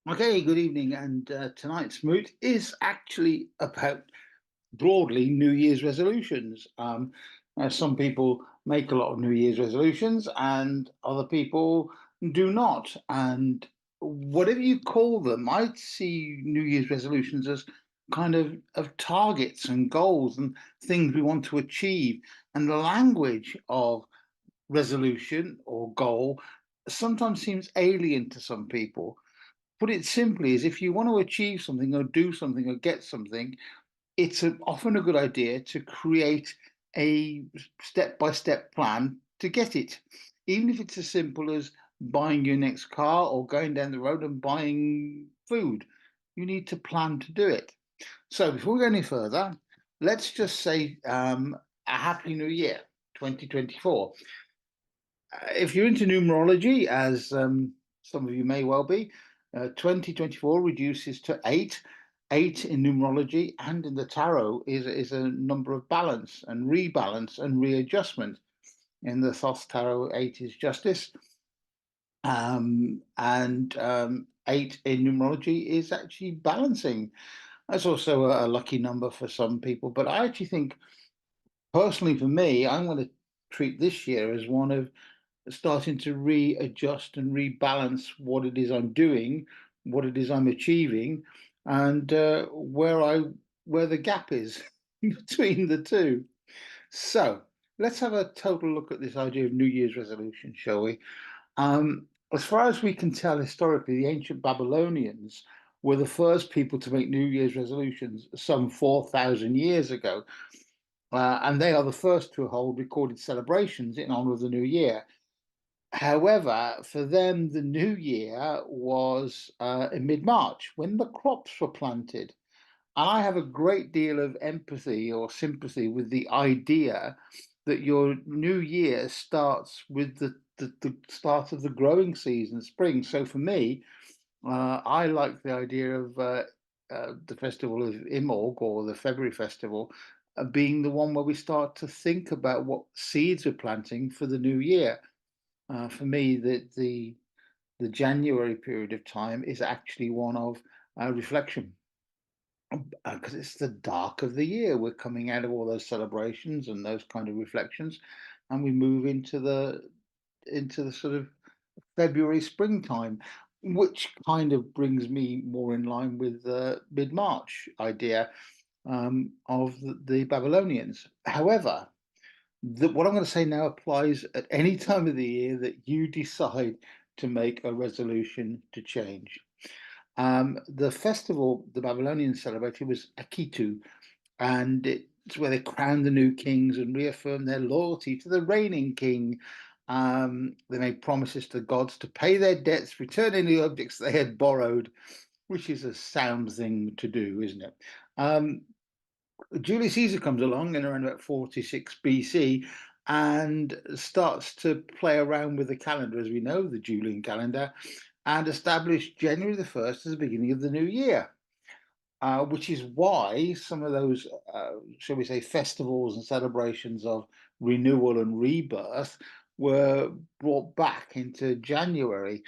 Okay, good evening. And tonight's moot is actually about broadly New Year's resolutions. Some people make a lot of New Year's resolutions, and other people do not. And whatever you call them, I see New Year's resolutions as kind of targets and goals and things we want to achieve. And the language of resolution or goal sometimes seems alien to some people. Put it simply, is if you want to achieve something or do something or get something, it's often a good idea to create a step-by-step plan to get it, even if it's as simple as buying your next car or going down the road and buying food. You need to plan to do it. So before we go any further, let's just say a happy new year, 2024. If you're into numerology, as some of you may well be, 2024 reduces to eight. Eight in numerology and in the tarot is a number of balance and rebalance and readjustment. In the Thoth Tarot, eight is justice, and eight in numerology is actually balancing. That's also a lucky number for some people, but I actually think, personally, for me, I'm going to treat this year as one of starting to readjust and rebalance what it is I'm doing, what it is I'm achieving, and where the gap is between the two. So let's have a total look at this idea of New Year's resolution, shall we? As far as we can tell historically, the ancient Babylonians were the first people to make New Year's resolutions some 4,000 years ago. And they are the first to hold recorded celebrations in honor of the new year. However, for them, the new year was in mid-March when the crops were planted. And I have a great deal of empathy or sympathy with the idea that your new year starts with the start of the growing season, spring. So for me, I like the idea of the festival of Imbolc or the February festival being the one where we start to think about what seeds we're planting for the new year. For me, the January period of time is actually one of reflection because it's the dark of the year. We're coming out of all those celebrations and those kind of reflections, and we move into the sort of February springtime, which kind of brings me more in line with the mid-March idea of the Babylonians. However, what I'm going to say now applies at any time of the year that you decide to make a resolution to change. The festival the Babylonians celebrated was Akitu, and it's where they crowned the new kings and reaffirmed their loyalty to the reigning king. They made promises to the gods to pay their debts, return any objects they had borrowed, which is a sound thing to do, isn't it? Julius Caesar comes along in around about 46 BC and starts to play around with the calendar, as we know, the Julian calendar, and established January the 1st as the beginning of the new year. Which is why some of those, shall we say, festivals and celebrations of renewal and rebirth were brought back into January.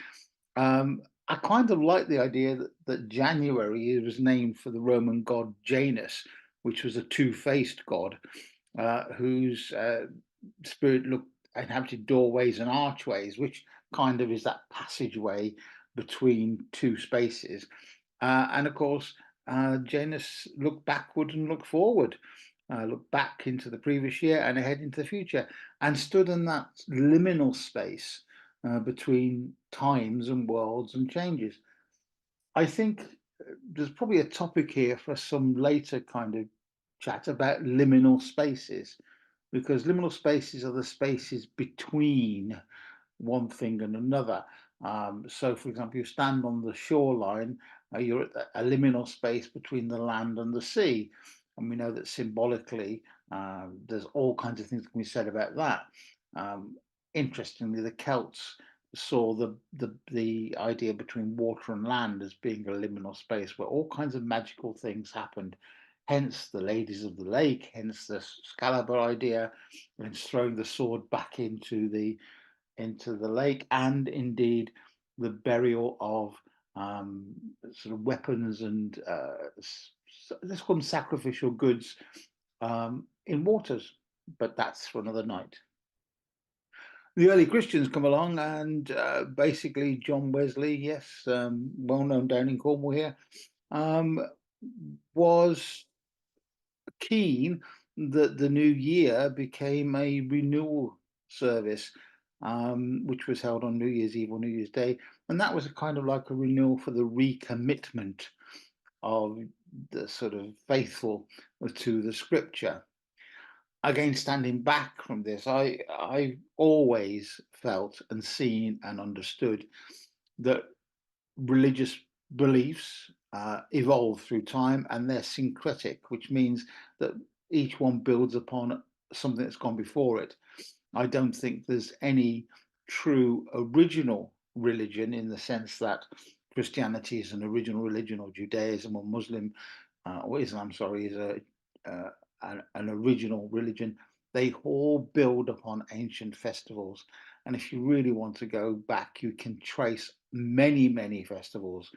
I kind of like the idea that January was named for the Roman god Janus, which was a two-faced god whose spirit looked inhabited doorways and archways, which kind of is that passageway between two spaces. And of course, Janus looked backward and looked forward, looked back into the previous year and ahead into the future, and stood in that liminal space between times and worlds and changes. I think there's probably a topic here for some later kind of chat about liminal spaces, because liminal spaces are the spaces between one thing and another. So, for example, you stand on the shoreline, you're at a liminal space between the land and the sea. And we know that symbolically, there's all kinds of things that can be said about that. Interestingly, the Celts saw the idea between water and land as being a liminal space where all kinds of magical things happened. Hence the ladies of the lake, hence the Excalibur idea, and throwing the sword back into the lake, and indeed the burial of sort of weapons and let's call them sacrificial goods in waters, but that's for another night. The early Christians come along, and basically John Wesley, yes, well known down in Cornwall here, um, was keen that the new year became a renewal service, which was held on New Year's Eve or New Year's Day. And that was a kind of like a renewal for the recommitment of the sort of faithful to the scripture. Again, standing back from this, I always felt and seen and understood that religious beliefs evolve through time, and they're syncretic, which means that each one builds upon something that's gone before it. I don't think there's any true original religion in the sense that Christianity is an original religion, or Judaism or Muslim or Islam, sorry, is an original religion. They all build upon ancient festivals. And if you really want to go back, you can trace many, many festivals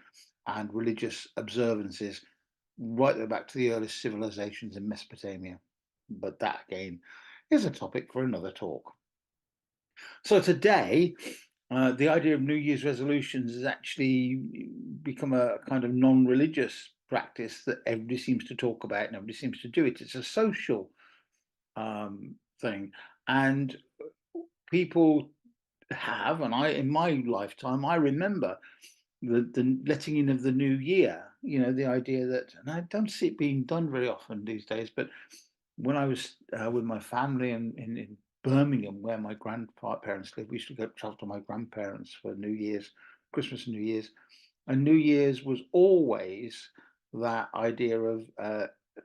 and religious observances right the way back to the earliest civilizations in Mesopotamia. But that, again, is a topic for another talk. So today, the idea of New Year's resolutions has actually become a kind of non-religious practice that everybody seems to talk about and everybody seems to do it. It's a social thing, and people have, and I, in my lifetime, I remember the letting in of the new year. You know, the idea that, and I don't see it being done very often these days, but when I was with my family in Birmingham, where my grandparents lived, we used to go travel to my grandparents for New Year's, Christmas and New Year's. And New Year's was always that idea of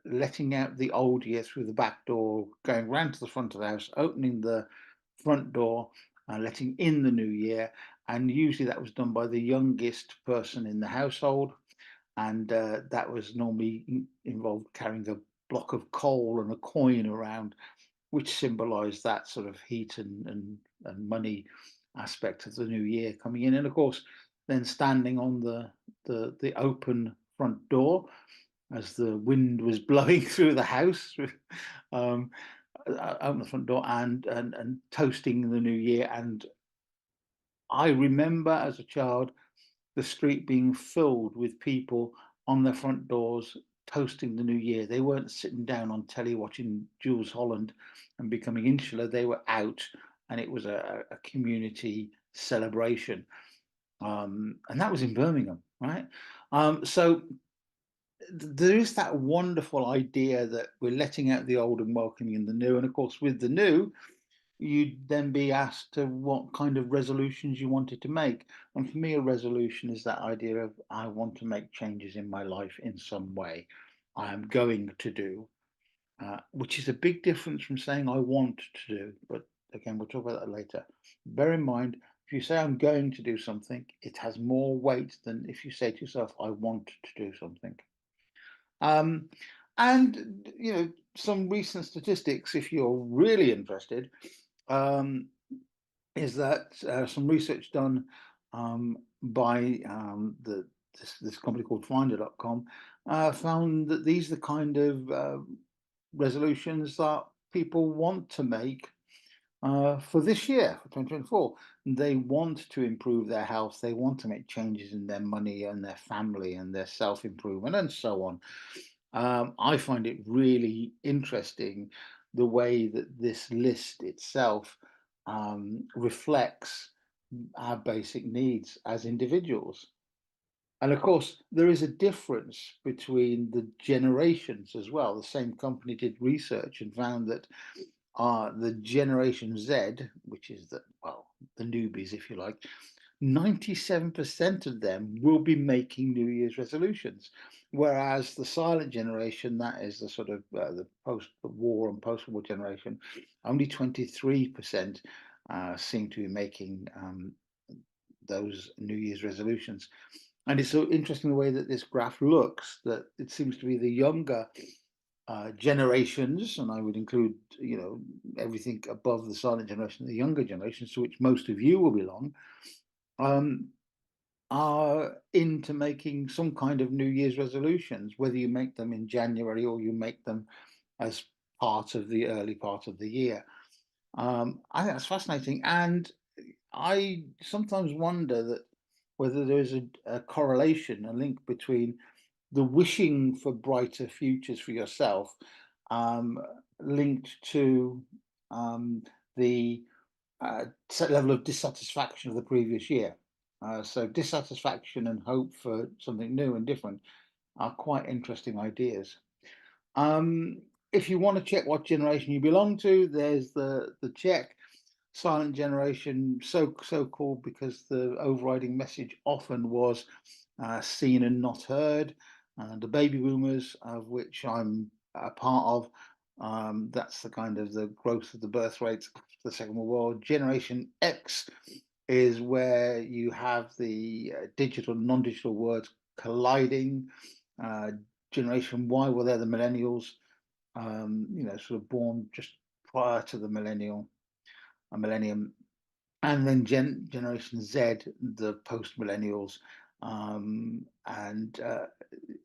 letting out the old year through the back door, going round to the front of the house, opening the front door, and letting in the new year. And usually that was done by the youngest person in the household. And that was normally involved carrying a block of coal and a coin around, which symbolized that sort of heat and money aspect of the new year coming in. And of course, then standing on the open front door as the wind was blowing through the house, open the front door and toasting the new year. And I remember as a child the street being filled with people on their front doors toasting the new year. They weren't sitting down on telly watching Jules Holland and becoming insular. They were out, and it was a community celebration. And that was in Birmingham, right? So there is that wonderful idea that we're letting out the old and welcoming in the new. And of course, with the new, you'd then be asked to what kind of resolutions you wanted to make. And for me, a resolution is that idea of I want to make changes in my life in some way. I am going to do, which is a big difference from saying I want to do. But again, we'll talk about that later. Bear in mind, if you say I'm going to do something, it has more weight than if you say to yourself, I want to do something. And you know, some recent statistics, if you're really interested, is that some research done by this company called Finder.com found that these are the kind of resolutions that people want to make for this year, for 2024. They want to improve their health, they want to make changes in their money and their family and their self-improvement and so on. I find it really interesting the way that this list itself reflects our basic needs as individuals. And of course, there is a difference between the generations as well. The same company did research and found that the Generation Z, which is the newbies, if you like, 97% of them will be making New Year's resolutions, whereas the silent generation, that is the sort of the post-war and post-war generation, only 23% seem to be making those New Year's resolutions. And it's so interesting the way that this graph looks, that it seems to be the younger generations, and I would include, you know, everything above the silent generation, the younger generations, to which most of you will belong, are into making some kind of New Year's resolutions, whether you make them in January or you make them as part of the early part of the year. I think that's fascinating, and I sometimes wonder that whether there is a correlation, a link between the wishing for brighter futures for yourself, um, linked to um, the level of dissatisfaction of the previous year. So dissatisfaction and hope for something new and different are quite interesting ideas. Um, if you want to check what generation you belong to, there's the check. Silent generation, so called because the overriding message often was seen and not heard. The baby boomers, of which I'm a part of, that's the kind of the growth of the birth rates after the Second World War. Generation X is where you have the digital and non-digital words colliding. Uh, Generation Y, well, they're the millennials, sort of born just prior to the millennium, and then Generation Z, the post millennials. And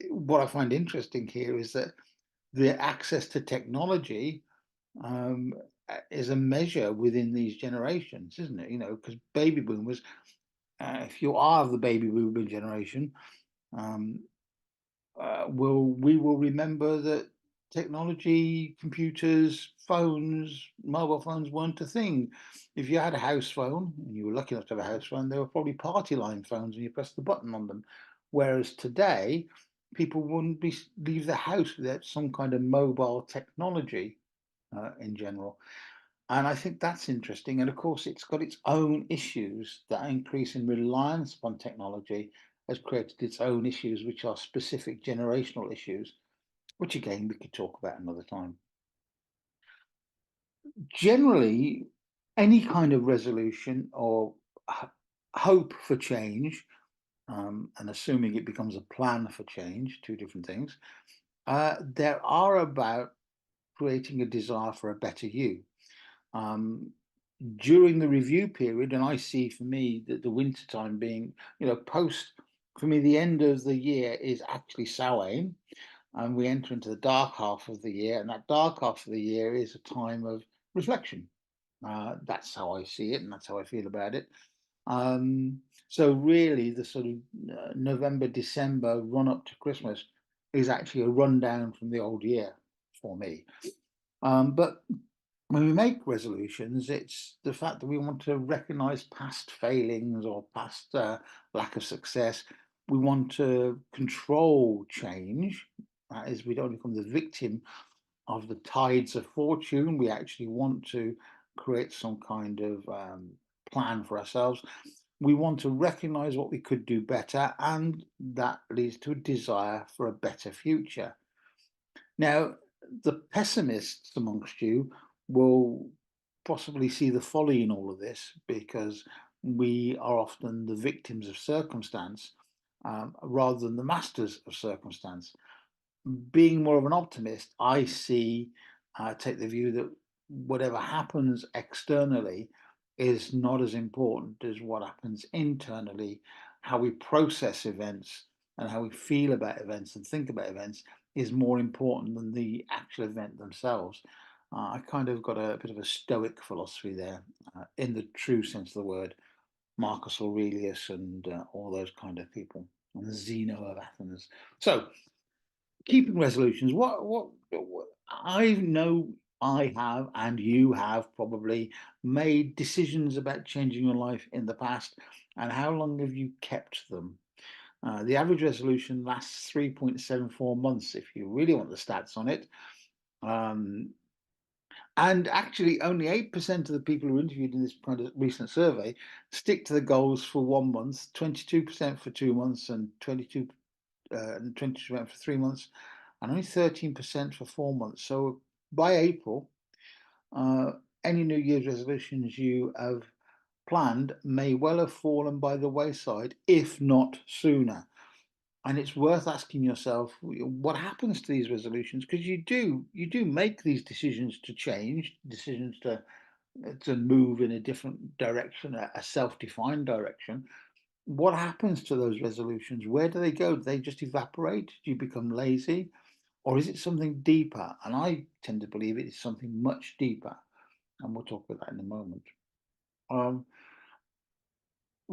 what I find interesting here is that the access to technology um, is a measure within these generations, isn't it? Because baby boomers, if you are the baby boomer generation, um, we will remember that technology, computers, phones, mobile phones weren't a thing. If you had a house phone, and you were lucky enough to have a house phone, they were probably party line phones, and you press the button on them. Whereas today, people wouldn't leave the house without some kind of mobile technology in general. And I think that's interesting. And of course, it's got its own issues. That increase in reliance upon technology has created its own issues, which are specific generational issues, which again we could talk about another time. Generally, any kind of resolution or hope for change, and assuming it becomes a plan for change, two different things, there are about creating a desire for a better you. Um, During the review period, and I see for me that the winter time being, post, for me, the end of the year is actually Samhain, and we enter into the dark half of the year, and that dark half of the year is a time of reflection. That's how I see it, and that's how I feel about it. So really, the sort of November, December run up to Christmas is actually a rundown from the old year for me. But when we make resolutions, it's the fact that we want to recognize past failings or past lack of success. We want to control change. That is, we don't become the victim of the tides of fortune. We actually want to create some kind of plan for ourselves. We want to recognize what we could do better, and that leads to a desire for a better future. Now, the pessimists amongst you will possibly see the folly in all of this because we are often the victims of circumstance rather than the masters of circumstance. Being more of an optimist, I take the view that whatever happens externally is not as important as what happens internally. How we process events and how we feel about events and think about events is more important than the actual event themselves. I kind of got a bit of a stoic philosophy there, in the true sense of the word. Marcus Aurelius and all those kind of people, and Zeno of Athens. So, keeping resolutions. What I know I have, and you have probably made decisions about changing your life in the past, and how long have you kept them? The average resolution lasts 3.74 months if you really want the stats on it. Um, and actually, only 8% of the people who are interviewed in this kind of recent survey stick to the goals for 1 month, 22% for 2 months, and 22% for 3 months, and only 13% for 4 months. So by April, uh, any New Year's resolutions you have planned may well have fallen by the wayside, if not sooner. And it's worth asking yourself what happens to these resolutions, because you do make these decisions to change, decisions to move in a different direction, a self-defined direction. what happens to those resolutions? Where do they go? Do they just evaporate? Do you become lazy? Or is it something deeper? And I tend to believe it is something much deeper. And we'll talk about that in a moment. Um,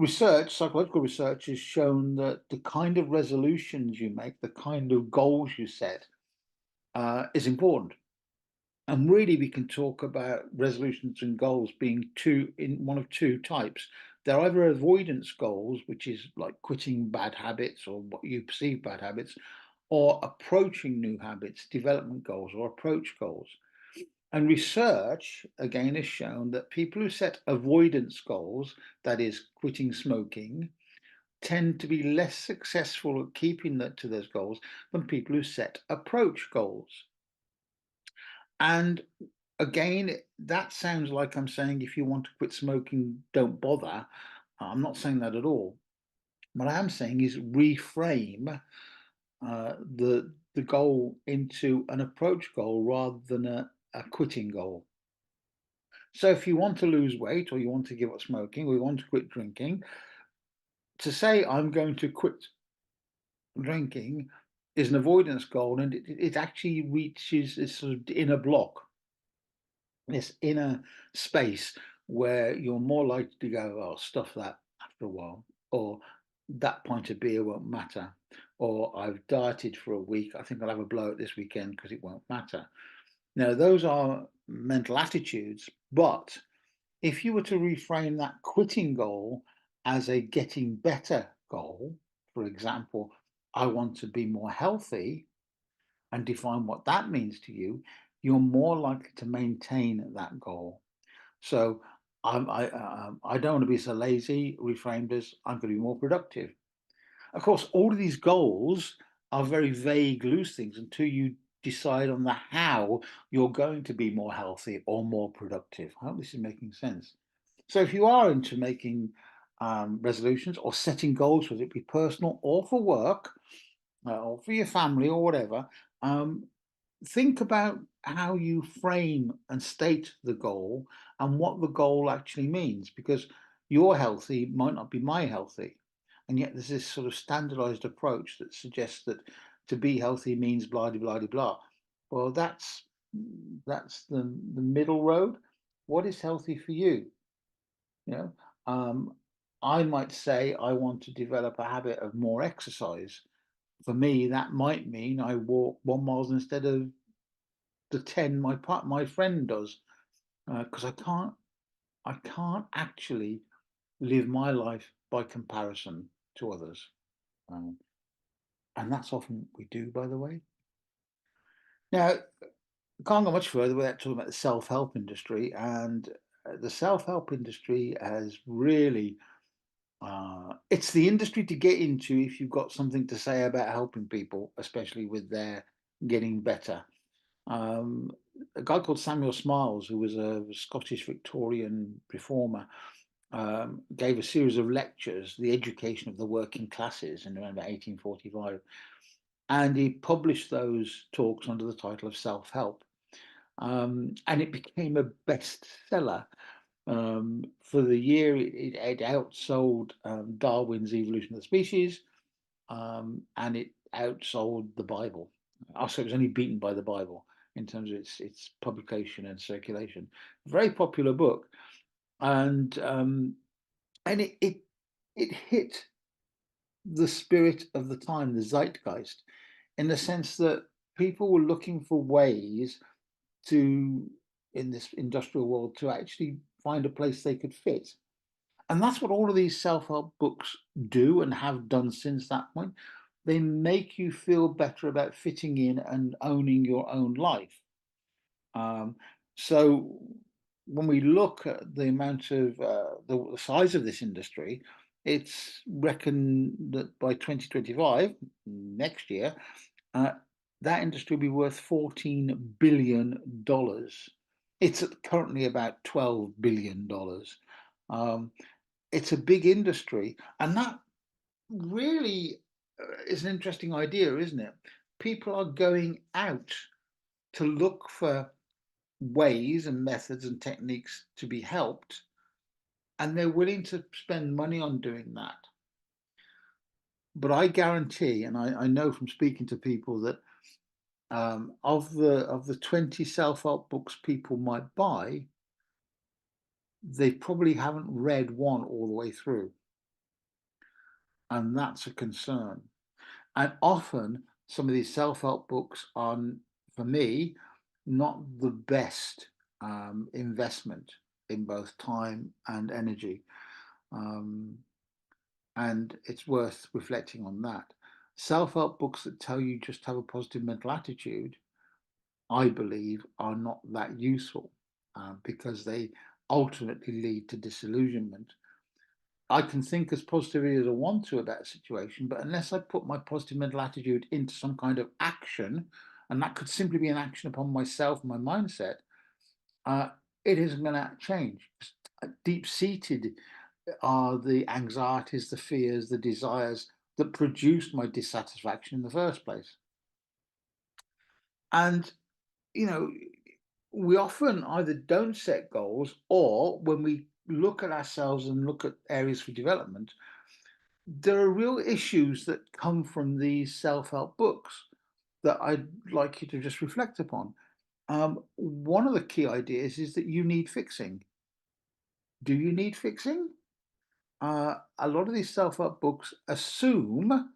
psychological research has shown that the kind of resolutions you make, the kind of goals you set, is important. And really, we can talk about resolutions and goals being one of two types. They're either avoidance goals, which is like quitting bad habits or what you perceive bad habits, or approaching new habits, development goals or approach goals. And research again has shown that people who set avoidance goals, that is, quitting smoking, tend to be less successful at keeping to those goals than people who set approach goals. And again, that sounds like I'm saying if you want to quit smoking, don't bother. I'm not saying that at all. What I am saying is reframe the goal into an approach goal rather than a quitting goal. So if you want to lose weight or you want to give up smoking or you want to quit drinking, to say I'm going to quit drinking is an avoidance goal, and it actually reaches this sort of inner block, this inner space where you're more likely to go, oh, stuff that after a while, or that pint of beer won't matter, or I've dieted for a week, I think I'll have a blow at this weekend because it won't matter. Now, those are mental attitudes, but if you were to reframe that quitting goal as a getting better goal, for example, I want to be more healthy, and define what that means to you, you're more likely to maintain that goal. So I don't want to be so lazy, reframed as I'm going to be more productive. Of course, all of these goals are very vague, loose things until you decide on the how you're going to be more healthy or more productive. I hope this is making sense. So if you are into making resolutions or setting goals, whether it be personal or for work, or for your family or whatever, um, think about how you frame and state the goal and what the goal actually means, because your healthy might not be my healthy. And yet there's this sort of standardized approach that suggests that to be healthy means blah, blah, blah, blah. Well, that's the middle road. What is healthy for you? You know, I might say I want to develop a habit of more exercise. For me, that might mean I walk 1 mile instead of the 10 my friend does, because I can't actually live my life by comparison to others, um, and that's often what we do, by the way. Now, can't go much further without talking about the self-help industry, and the self-help industry has really it's the industry to get into if you've got something to say about helping people, especially with their getting better. Um, a guy called Samuel Smiles, who was a Scottish Victorian reformer, gave a series of lectures, The Education of the Working Classes, in around 1845. And he published those talks under the title of Self-Help. And it became a bestseller. For the year, it outsold Darwin's Evolution of the Species, and it outsold the Bible. Also, it was only beaten by the Bible in terms of its publication and circulation. Very popular book, and it hit the spirit of the time, the zeitgeist, in the sense that people were looking for ways to, in this industrial world, to actually find a place they could fit. And that's what all of these self-help books do and have done since that point. They make you feel better about fitting in and owning your own life. Um, so when we look at the amount of the size of this industry, it's reckoned that by 2025, next year, uh, that industry will be worth $14 billion. It's currently about $12 billion. It's a big industry, and that really is an interesting idea, isn't it? People are going out to look for ways and methods and techniques to be helped, and they're willing to spend money on doing that. but I guarantee, and I know from speaking to people that of the 20 self-help books people might buy, they probably haven't read one all the way through, and that's a concern. And often, some of these self-help books are, for me, not the best investment in both time and energy. Um, and it's worth reflecting on that. Self-help books that tell you just have a positive mental attitude, I believe, are not that useful because they ultimately lead to disillusionment. I can think as positively as I want to about a situation, but unless I put my positive mental attitude into some kind of action, and that could simply be an action upon myself, my mindset, uh, it isn't going to change. Deep seated are the anxieties, the fears, the desires that produced my dissatisfaction in the first place. And, you know, we often either don't set goals, or when we look at ourselves and look at areas for development, there are real issues that come from these self-help books that I'd like you to just reflect upon. One of the key ideas is that you need fixing. Do you need fixing? A lot of these self-help books assume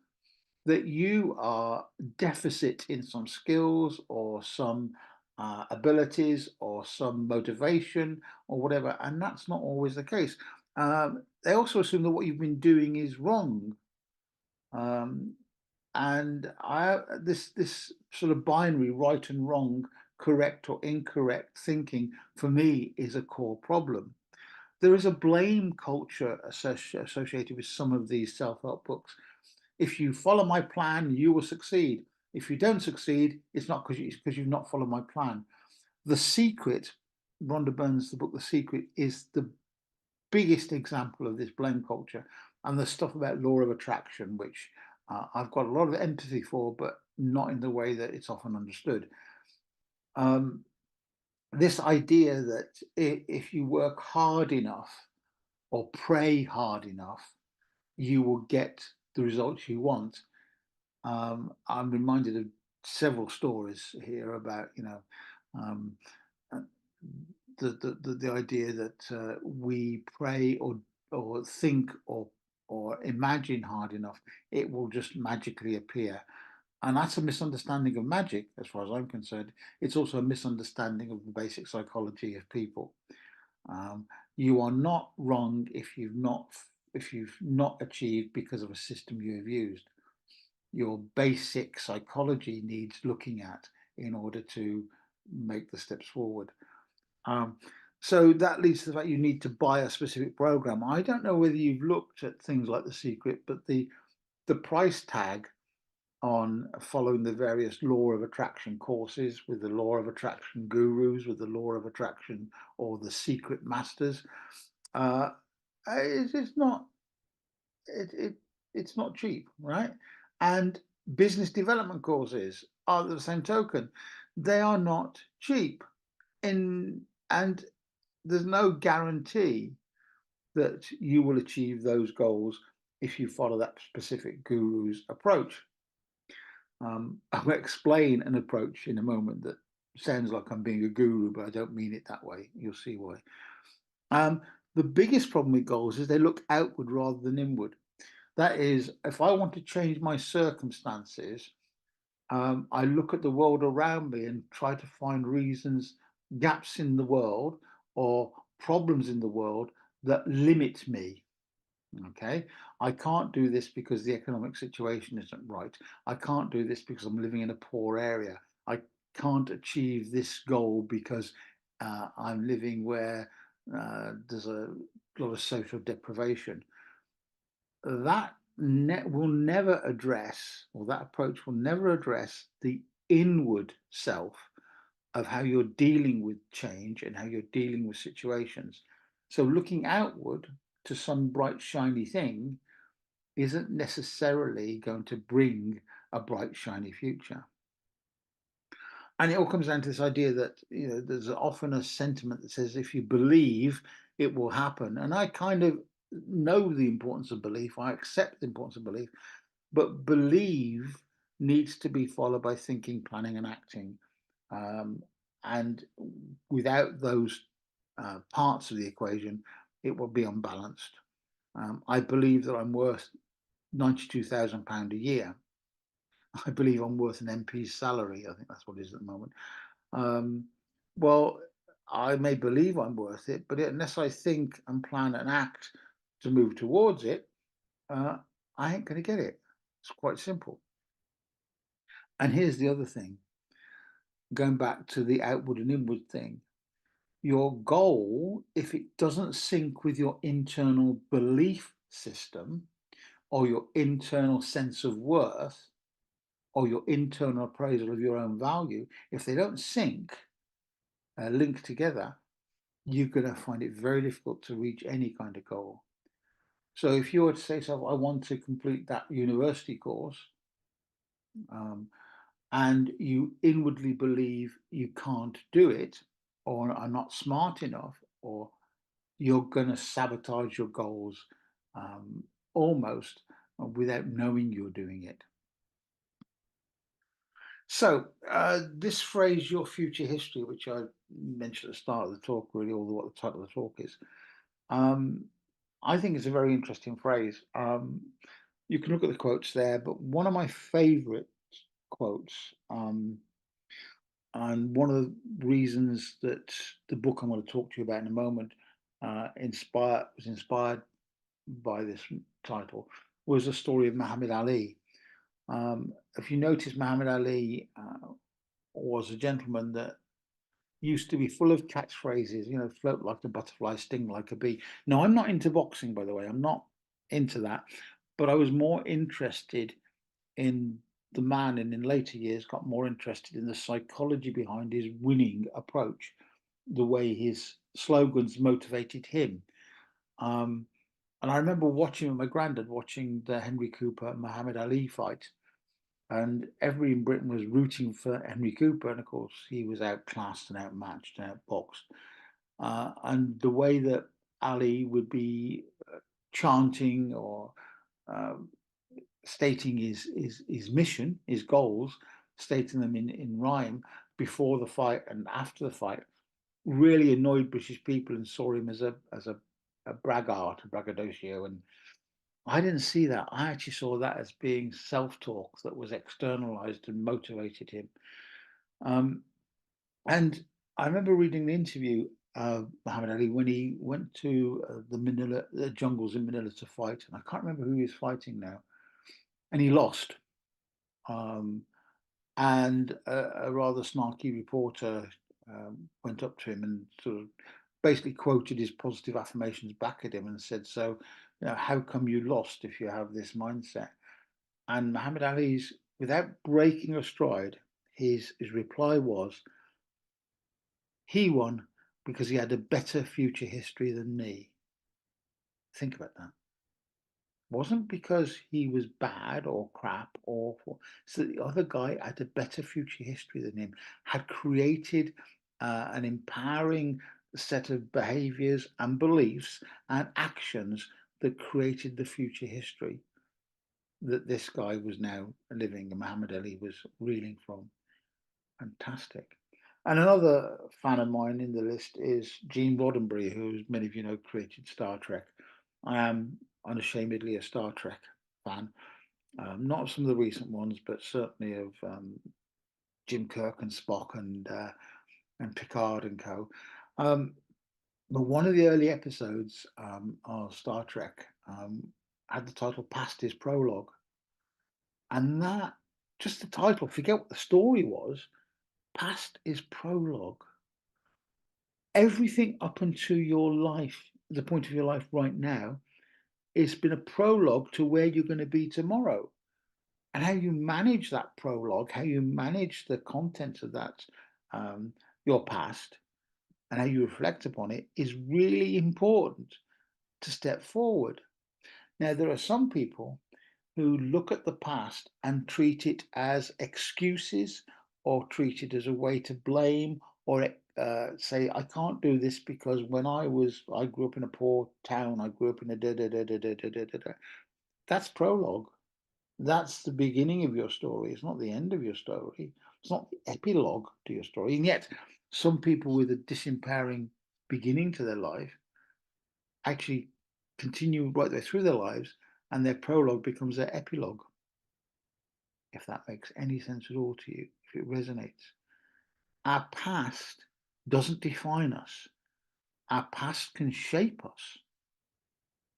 that you are deficit in some skills or some abilities or some motivation or whatever, and that's not always the case. They also assume that what you've been doing is wrong. Um, and this sort of binary right and wrong, correct or incorrect thinking, for me, is a core problem. There is a blame culture associated with some of these self-help books. If you follow my plan, you will succeed. If you don't succeed, it's not because you've not followed my plan. The Secret, Rhonda Byrne's the book The Secret, is the biggest example of this blame culture, and the stuff about law of attraction, which I've got a lot of empathy for, but not in the way that it's often understood. Um, this idea that if you work hard enough or pray hard enough, you will get the results you want. I'm reminded of several stories here about, um, uh, the idea that we pray or think or imagine hard enough, it will just magically appear. And that's a misunderstanding of magic, as far as I'm concerned. It's also a misunderstanding of the basic psychology of people. Um, you are not wrong if you've not achieved because of a system you have used. Your basic psychology needs looking at in order to make the steps forward. Um, so that leads to the fact you need to buy a specific program. I don't know whether you've looked at things like The Secret, but the price tag on following the various law of attraction courses with the law of attraction gurus, with the law of attraction or the secret masters, uh, it's not it it's not cheap, right? And business development courses are the same token. They are not cheap. In and there's no guarantee that you will achieve those goals if you follow that specific guru's approach. I'll explain an approach in a moment that sounds like I'm being a guru, but I don't mean it that way. You'll see why. Um, the biggest problem with goals is they look outward rather than inward. That is, if I want to change my circumstances, I look at the world around me and try to find reasons, gaps in the world, or problems in the world that limit me. Okay, I can't do this because the economic situation isn't right. I can't do this because I'm living in a poor area. I can't achieve this goal because I'm living where there's a lot of social deprivation. That will never address, or that approach will never address the inward self of how you're dealing with change and how you're dealing with situations. So looking outward to some bright, shiny thing isn't necessarily going to bring a bright, shiny future. And it all comes down to this idea that there's often a sentiment that says if you believe, it will happen. And I kind of know the importance of belief. I accept the importance of belief. but believe needs to be followed by thinking, planning, and acting. Um, and without those parts of the equation, it will be unbalanced. I believe that I'm worth £92,000 a year. I believe I'm worth an MP's salary. I think that's what it is at the moment. Um, well, I may believe I'm worth it, but unless I think and plan and act to move towards it, uh, I ain't going to get it. It's quite simple. And here's the other thing, going back to the outward and inward thing. Your goal, if it doesn't sync with your internal belief system or your internal sense of worth or your internal appraisal of your own value, if they don't sync, link together, you're going to find it very difficult to reach any kind of goal. So if you were to say to yourself, I want to complete that university course, um, and you inwardly believe you can't do it, or are not smart enough, or you're going to sabotage your goals um, almost without knowing you're doing it. So, this phrase, your future history, which I mentioned at the start of the talk, really, all what the title of the talk is, um, I think it's a very interesting phrase. You can look at the quotes there, but one of my favorite quotes, and one of the reasons that the book I'm going to talk to you about in a moment was inspired by this title, was the story of Muhammad Ali. If you notice, Muhammad Ali was a gentleman that used to be full of catchphrases, float like a butterfly, sting like a bee. Now, I'm not into boxing, by the way, I'm not into that, but I was more interested in the man, and in later years got more interested in the psychology behind his winning approach, the way his slogans motivated him. Um, and I remember watching with my granddad, watching the Henry Cooper Muhammad Ali fight. And everybody in Britain was rooting for Henry Cooper. And of course, he was outclassed and outmatched and outboxed. And the way that Ali would be chanting or uh, stating his mission, his goals, stating them in rhyme before the fight and after the fight, really annoyed British people and saw him as a braggart, a braggadocio. And I didn't see that. I actually saw that as being self-talk that was externalized and motivated him. Um, and I remember reading the interview of Muhammad Ali when he went to the jungles in Manila to fight, and I can't remember who he was fighting now, and he lost. Um, and a rather snarky reporter went up to him and sort of basically quoted his positive affirmations back at him and said, "So, how come you lost if you have this mindset?" And Muhammad Ali's, without breaking a stride, his reply was, "He won because he had a better future history than me." Think about that. Wasn't because he was bad or crap or awful. So the other guy had a better future history than him, had created an empowering set of behaviors and beliefs and actions that created the future history that this guy was now living and Muhammad Ali was reeling from. Fantastic. And another fan of mine in the list is Gene Roddenberry, who, as many of you know, created Star Trek. I am unashamedly a Star Trek fan, not of some of the recent ones, but certainly of Jim Kirk and Spock and Picard and co. Um, but one of the early episodes of Star Trek had the title "Past His Prologue," and that, just the title, forget what the story was. Past is prologue. Everything up until your life, the point of your life right now, it's been a prologue to where you're going to be tomorrow. And how you manage that prologue, how you manage the content of that, your past, and how you reflect upon it is really important to step forward. Now, there are some people who look at the past and treat it as excuses or treat it as a way to blame or say, I can't do this because I grew up in a poor town, I grew up in a da da da da da da da da. That's prologue. That's the beginning of your story. It's not the end of your story. It's not the epilogue to your story. And yet, some people with a disempowering beginning to their life actually continue right the way through their lives, and their prologue becomes their epilogue. If that makes any sense at all to you, if it resonates. Our past doesn't define us. Our past can shape us.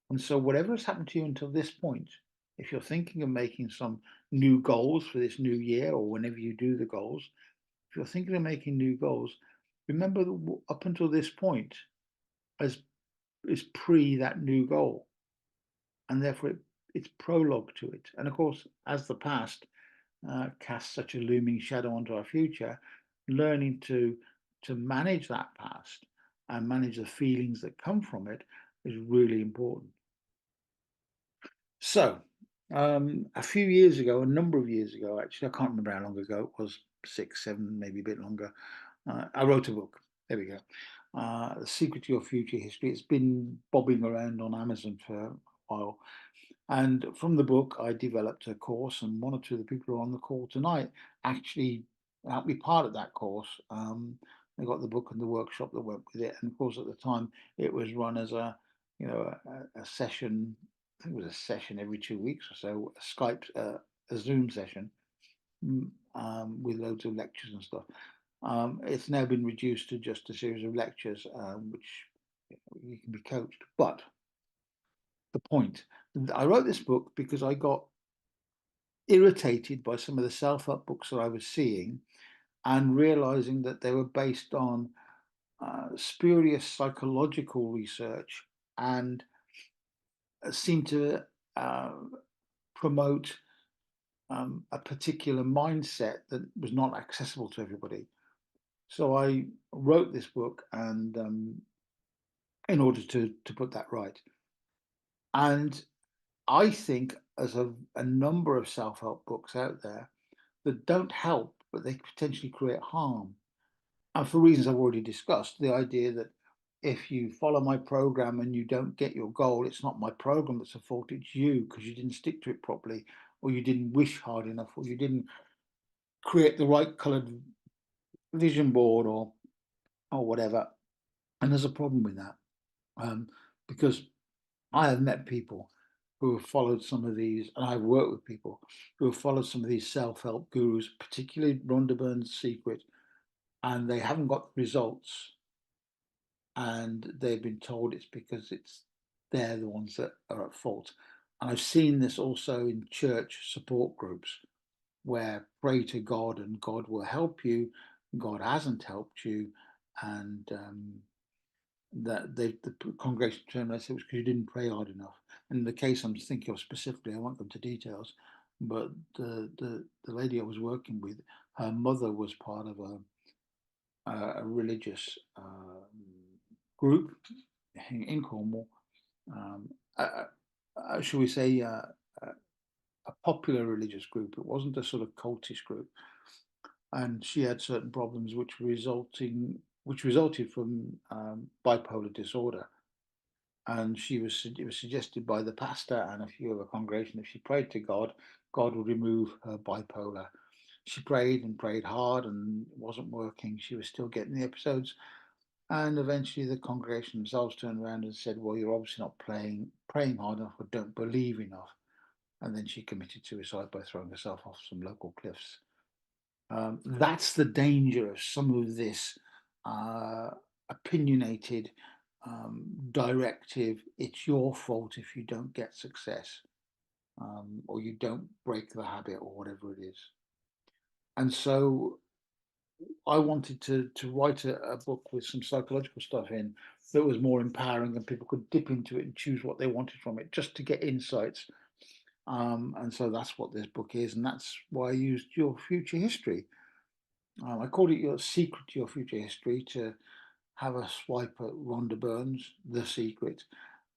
And so, whatever has happened to you until this point, if you're thinking of making some new goals for this new year or whenever you do the goals, if you're thinking of making new goals, remember that up until this point as is pre that new goal, and therefore it's prologue to it. And of course, as the past casts such a looming shadow onto our future, learning to manage that past and manage the feelings that come from it is really important. So, a few years ago, a number of years ago, actually, I can't remember how long ago it was, 6, 7, maybe a bit longer. I wrote a book. There we go. The Secret to Your Future History. It's been bobbing around on Amazon for a while. And from the book, I developed a course, and one or two of the people who are on the call tonight actually helped me part of that course. I got the book and the workshop that went with it, and of course, at the time, it was run as a session. I think it was a session every 2 weeks or so, a Skype, a Zoom session with loads of lectures and stuff. It's now been reduced to just a series of lectures, which you can be coached. But the point, I wrote this book because I got irritated by some of the self-help books that I was seeing and realizing that they were based on spurious psychological research and seemed to promote a particular mindset that was not accessible to everybody. So I wrote this book, and in order to put that right, and I think there's a number of self-help books out there that don't help, but they potentially create harm. And for reasons I've already discussed, the idea that if you follow my program and you don't get your goal, it's not my program that's at fault, it's you because you didn't stick to it properly, or you didn't wish hard enough, or you didn't create the right coloured vision board or whatever. And there's a problem with that, because I have met people who have followed some of these, and I've worked with people who have followed some of these self-help gurus, particularly Rhonda Byrne's Secret, and they haven't got the results, and they've been told it's because they're the ones that are at fault. And I've seen this also in church support groups where pray to God and God will help you. God hasn't helped you, and that the congregation turned around and said it was because you didn't pray hard enough. And in the case I'm thinking of specifically, I won't go into details, but the lady I was working with, her mother was part of a religious group in Cornwall, um, shall we say, a popular religious group. It wasn't a sort of cultish group, and she had certain problems which resulted from bipolar disorder. And it was suggested by the pastor and a few of the congregation if she prayed to God, God would remove her bipolar. She prayed and prayed hard, and it wasn't working. She was still getting the episodes. And eventually the congregation themselves turned around and said, well, you're obviously not praying hard enough or don't believe enough. And then she committed suicide by throwing herself off some local cliffs. That's the danger of some of this opinionated directive. It's your fault if you don't get success, or you don't break the habit, or whatever it is. And so I wanted to write a book with some psychological stuff in that was more empowering, and people could dip into it and choose what they wanted from it just to get insights. And so that's what this book is, and that's why I used Your Future History. I called it Your Secret to Your Future History to have a swipe at Rhonda Byrne's The Secret.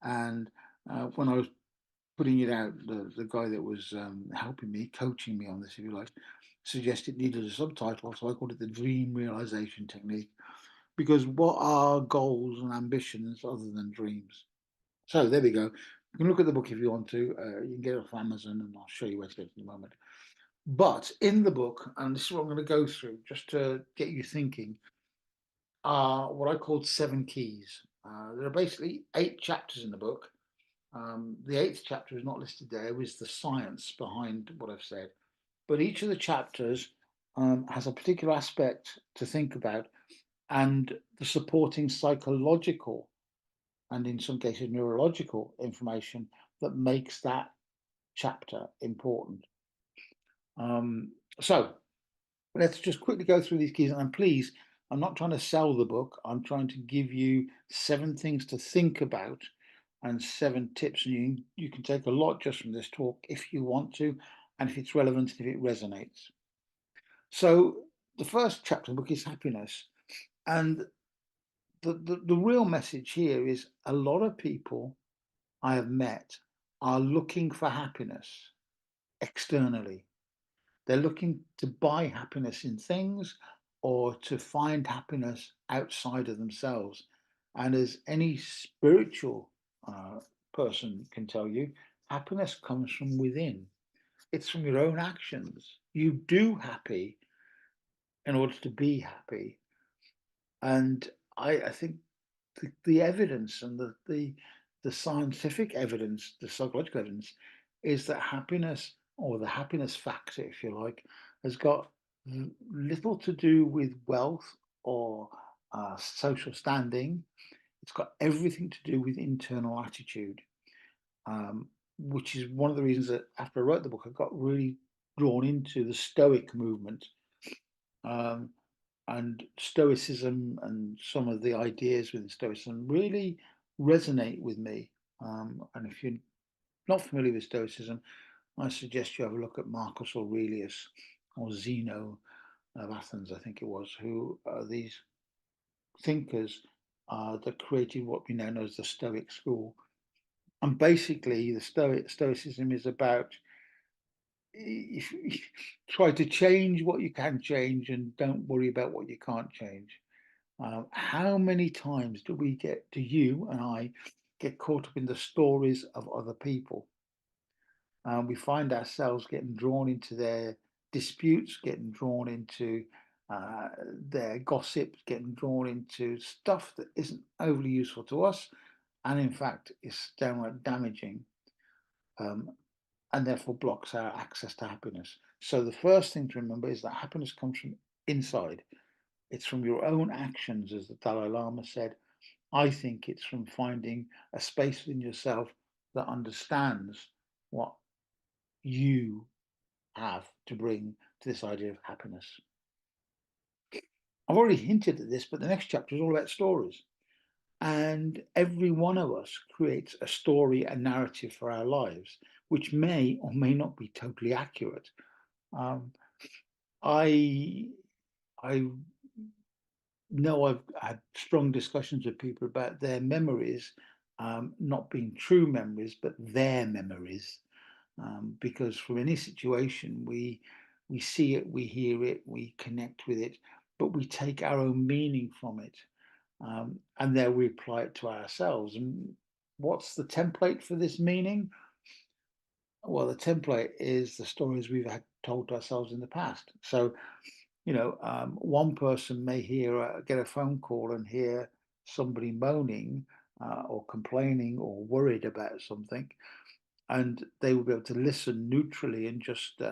And when I was putting it out, the guy that was helping me, coaching me on this, if you like, suggested it needed a subtitle. So I called it The Dream Realization Technique. Because what are goals and ambitions other than dreams? So there we go. You can look at the book if you want to. You can get it off Amazon, and I'll show you where to get it in a moment. But in the book, and this is what I'm going to go through just to get you thinking, are what I called 7 keys. There are basically 8 chapters in the book. The 8th chapter is not listed there, is the science behind what I've said. But each of the chapters has a particular aspect to think about, and the supporting psychological and in some cases neurological information that makes that chapter important. So let's just quickly go through these keys. And please, I'm not trying to sell the book. I'm trying to give you 7 things to think about and 7 tips. And you can take a lot just from this talk if you want to, and if it's relevant, if it resonates. So the first chapter of the book is happiness. And the real message here is a lot of people I have met are looking for happiness externally. They're looking to buy happiness in things or to find happiness outside of themselves. And as any spiritual person can tell you, happiness comes from within. It's from your own actions. You do happy in order to be happy. And I think the evidence and the scientific evidence, the psychological evidence, is that happiness, or the happiness factor, if you like, has got little to do with wealth or social standing. It's got everything to do with internal attitude, which is one of the reasons that after I wrote the book, I got really drawn into the Stoic movement. And Stoicism and some of the ideas within Stoicism really resonate with me. And if you're not familiar with Stoicism, I suggest you have a look at Marcus Aurelius or Zeno of Athens, I think it was, who are these thinkers that created what we now know as the Stoic school. And basically, the Stoicism is about try to change what you can change and don't worry about what you can't change. How many times do you and I get caught up in the stories of other people? We find ourselves getting drawn into their disputes, getting drawn into their gossip, getting drawn into stuff that isn't overly useful to us, and in fact is downright damaging, and therefore blocks our access to happiness. So the first thing to remember is that happiness comes from inside. It's from your own actions, as the Dalai Lama said. I think it's from finding a space within yourself that understands what you have to bring to this idea of happiness. I've already hinted at this, but the next chapter is all about stories. And every one of us creates a story, a narrative for our lives, which may or may not be totally accurate. Um, I I know I've had strong discussions with people about their memories not being true memories, but their memories. Because from any situation, we see it, we hear it, we connect with it, but we take our own meaning from it, and then we apply it to ourselves. And what's the template for this meaning? Well, the template is the stories we've had told to ourselves in the past. So one person may get a phone call and hear somebody moaning or complaining or worried about something, and they will be able to listen neutrally and just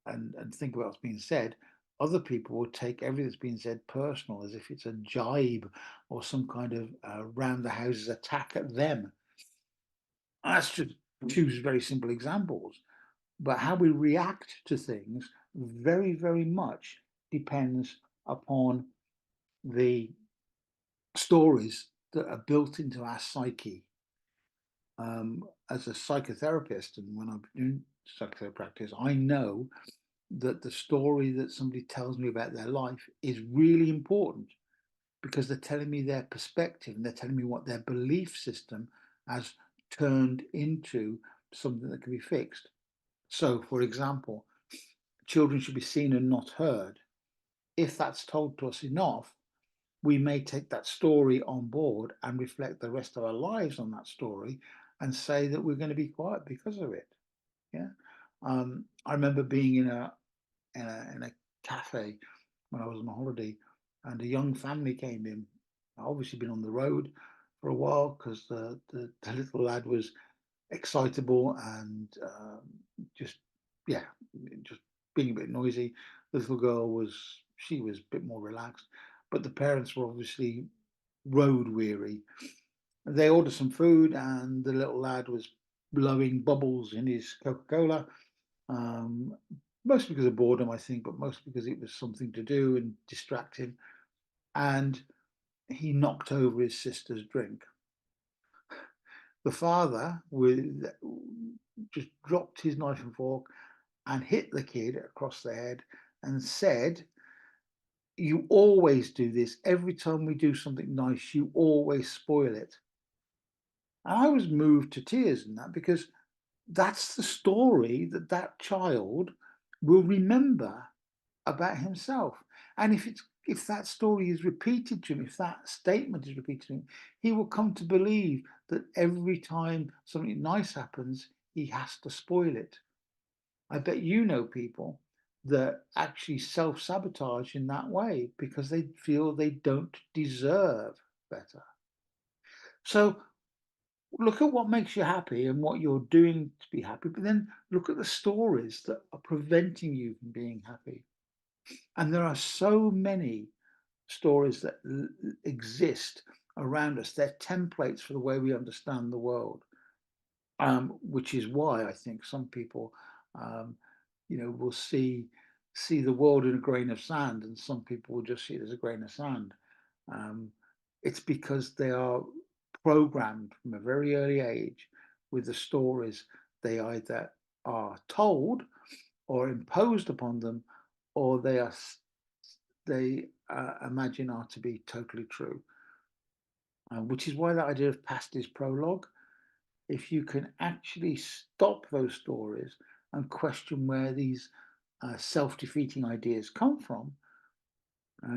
and think about what's being said. Other people will take everything that's being said personal, as if it's a jibe or some kind of round the houses attack at them. That's just 2 very simple examples. But how we react to things very, very much depends upon the stories that are built into our psyche. As a psychotherapist, and when I'm doing psychotherapy practice, I know that the story that somebody tells me about their life is really important because they're telling me their perspective and they're telling me what their belief system has turned into something that can be fixed. So, for example, children should be seen and not heard. If that's told to us enough, we may take that story on board and reflect the rest of our lives on that story. and say that we're going to be quiet because of it. Yeah. I remember being in a cafe when I was on holiday, and a young family came in. I'd obviously been on the road for a while because the little lad was excitable and just yeah, just being a bit noisy. The little girl she was a bit more relaxed, but the parents were obviously road weary. They ordered some food, and the little lad was blowing bubbles in his Coca Cola. Um, Mostly because of boredom, I think, but mostly because it was something to do and distract him. And he knocked over his sister's drink. The father just dropped his knife and fork and hit the kid across the head and said, "You always do this. Every time we do something nice, you always spoil it." And I was moved to tears in that, because that's the story that that child will remember about himself. And if that story is repeated to him, if that statement is repeated to him, he will come to believe that every time something nice happens, he has to spoil it. I bet you know people that actually self sabotage in that way because they feel they don't deserve better. So look at what makes you happy and what you're doing to be happy, but then look at the stories that are preventing you from being happy. And there are so many stories that exist around us. They're templates for the way we understand the world, which is why I think some people, um, will see the world in a grain of sand, and some people will just see it as a grain of sand. Um, it's because they are programmed from a very early age with the stories they either are told or imposed upon them, or they imagine are to be totally true. Which is why that idea of past is prologue. If you can actually stop those stories and question where these self-defeating ideas come from,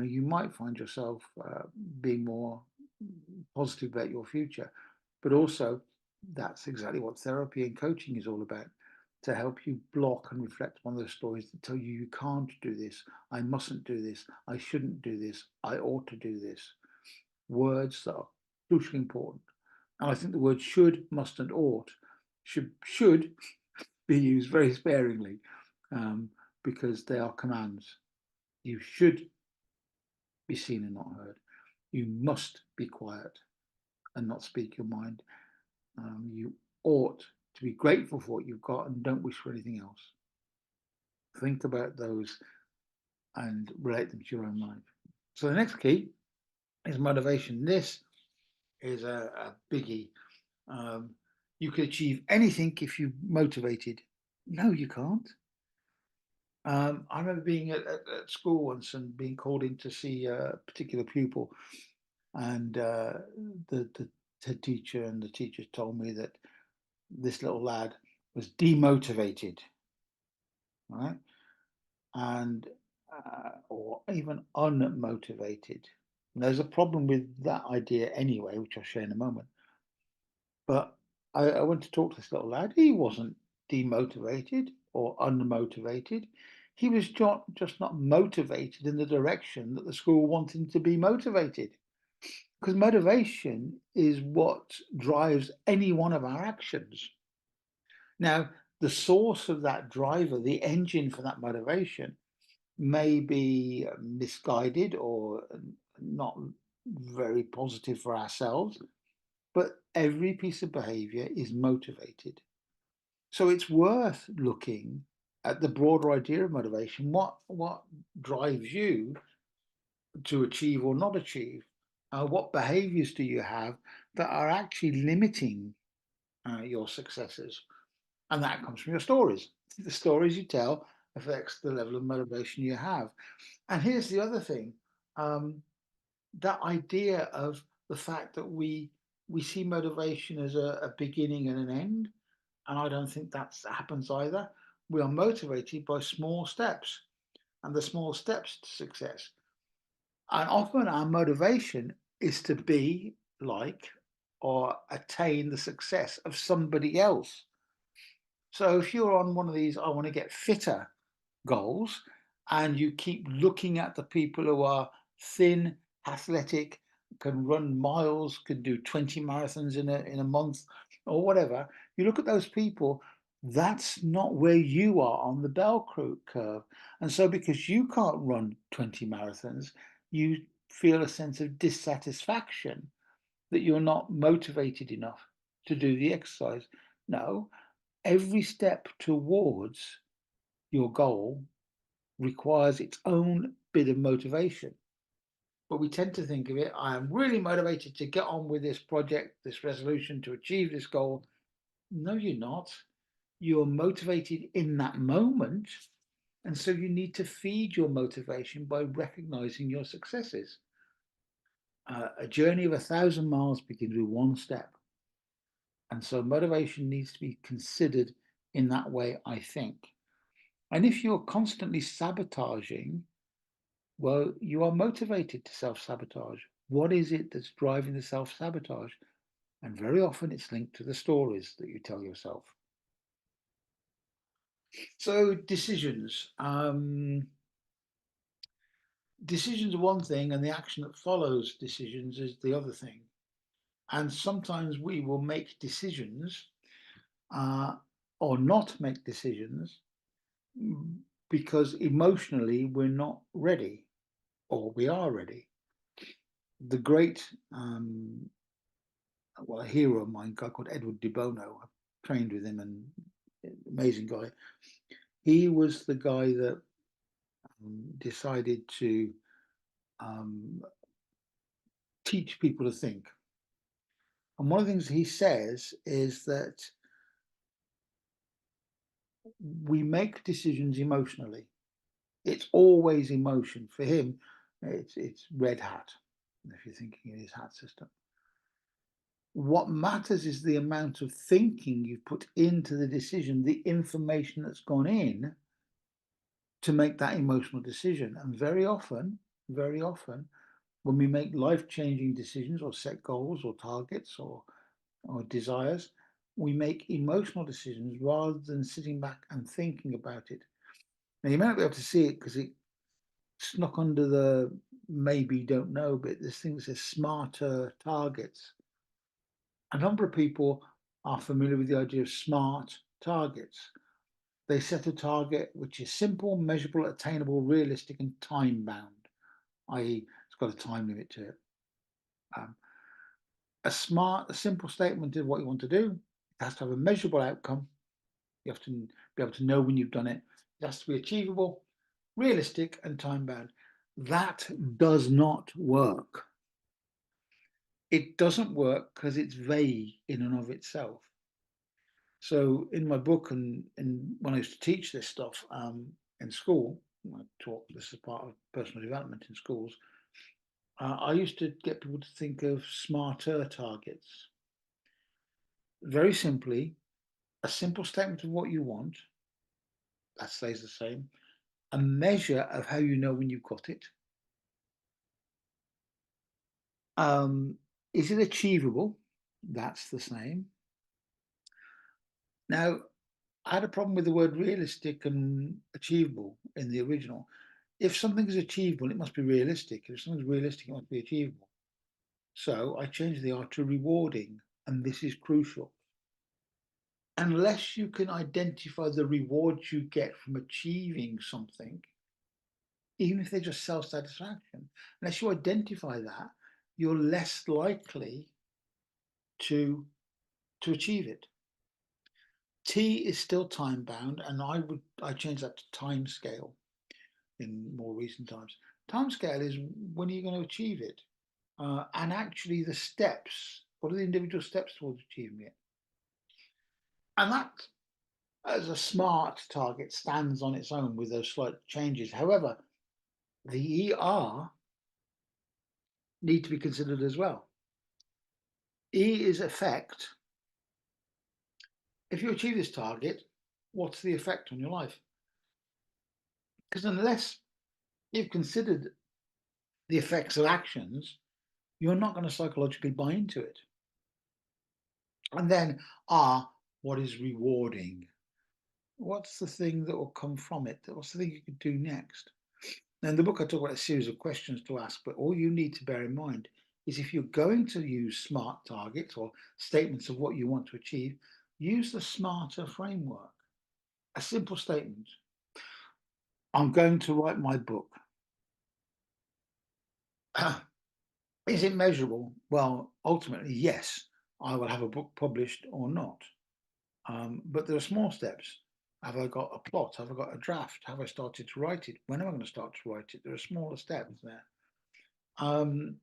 you might find yourself being more positive about your future. But also, that's exactly what therapy and coaching is all about, to help you block and reflect on those stories that tell you you can't do this, I mustn't do this, I shouldn't do this, I ought to do this. Words that are crucially important. And I think the words should, must, and ought should be used very sparingly, um, because they are commands. You should be seen and not heard. You must be quiet and not speak your mind. You ought to be grateful for what you've got and don't wish for anything else. Think about those and relate them to your own life. So the next key is motivation. This is a biggie. Um, you can achieve anything if you're motivated. No, you can't. I remember being at school once and being called in to see a particular pupil, and the head teacher and the teachers told me that this little lad was demotivated, right, and or even unmotivated. And there's a problem with that idea anyway, which I'll share in a moment. But I went to talk to this little lad. He wasn't demotivated or unmotivated. He was just not motivated in the direction that the school wanted him to be motivated. Because motivation is what drives any one of our actions. Now, the source of that driver, the engine for that motivation, may be misguided or not very positive for ourselves, but every piece of behavior is motivated. So it's worth looking at the broader idea of motivation. What drives you to achieve or not achieve? What behaviors do you have that are actually limiting your successes? And that comes from your stories. The stories you tell affects the level of motivation you have. And here's the other thing: um, that idea of the fact that we see motivation as a beginning and an end, and I don't think that happens either. We are motivated by small steps, and the small steps to success. And often our motivation is to be like or attain the success of somebody else. So if you're on one of these, I want to get fitter goals, and you keep looking at the people who are thin, athletic, can run miles, can do 20 marathons in a month or whatever, you look at those people, that's not where you are on the bell curve. And so because you can't run 20 marathons, you feel a sense of dissatisfaction that you're not motivated enough to do the exercise. No, every step towards your goal requires its own bit of motivation. But we tend to think of it, I am really motivated to get on with this project, this resolution, to achieve this goal. No, you're not. You're motivated in that moment. And so you need to feed your motivation by recognizing your successes. A journey of 1,000 miles begins with one step. And so motivation needs to be considered in that way, I think. And if you're constantly sabotaging, well, you are motivated to self-sabotage. What is it that's driving the self-sabotage? And very often it's linked to the stories that you tell yourself. So decisions. Decisions are one thing, and the action that follows decisions is the other thing. And sometimes we will make decisions or not make decisions because emotionally we're not ready, or we are ready. The great, a hero of mine, a guy called Edward de Bono, I trained with him, and amazing guy. He was the guy that decided to teach people to think. And one of the things he says is that we make decisions emotionally. It's always emotion. For him, it's red hat, if you're thinking in his hat system. What matters is the amount of thinking you've put into the decision, the information that's gone in to make that emotional decision. And very often, when we make life-changing decisions or set goals or targets or desires, we make emotional decisions rather than sitting back and thinking about it. Now, you may not be able to see it because it snuck under the maybe don't know bit. This thing that says smarter targets. A number of people are familiar with the idea of smart targets. They set a target which is simple, measurable, attainable, realistic, and time bound, i.e., it's got a time limit to it. A simple statement of what you want to do. It has to have a measurable outcome. You have to be able to know when you've done it. It has to be achievable, realistic, and time bound. That does not work. It doesn't work because it's vague in and of itself. So in my book, and when I used to teach this stuff in school, I taught this as part of personal development in schools, I used to get people to think of smarter targets. Very simply, a simple statement of what you want, that stays the same, a measure of how you know when you've got it. Is it achievable? That's the same. Now, I had a problem with the word realistic and achievable in the original. If something is achievable, it must be realistic. If something's realistic, it must be achievable. So I changed the R to rewarding, and this is crucial. Unless you can identify the rewards you get from achieving something, even if they're just self-satisfaction, unless you identify that, you're less likely to achieve it. T is still time bound, and I changed that to time scale in more recent times. Time scale is when are you going to achieve it, and actually the steps. What are the individual steps towards achieving it? And that, as a smart target, stands on its own with those slight changes. However, the ER need to be considered as well. E is effect. If you achieve this target, what's the effect on your life? Because unless you've considered the effects of actions, you're not going to psychologically buy into it. And then what is rewarding? What's the thing that will come from it? What's the thing you could do next? Now, in the book, I talk about a series of questions to ask, but all you need to bear in mind is if you're going to use SMART targets or statements of what you want to achieve, use the SMARTer framework. A simple statement. I'm going to write my book. Is it measurable? Well, ultimately, yes, I will have a book published or not. But there are small steps. Have I got a plot? Have I got a draft? Have I started to write it? When am I going to start to write it? There are smaller steps there. Um,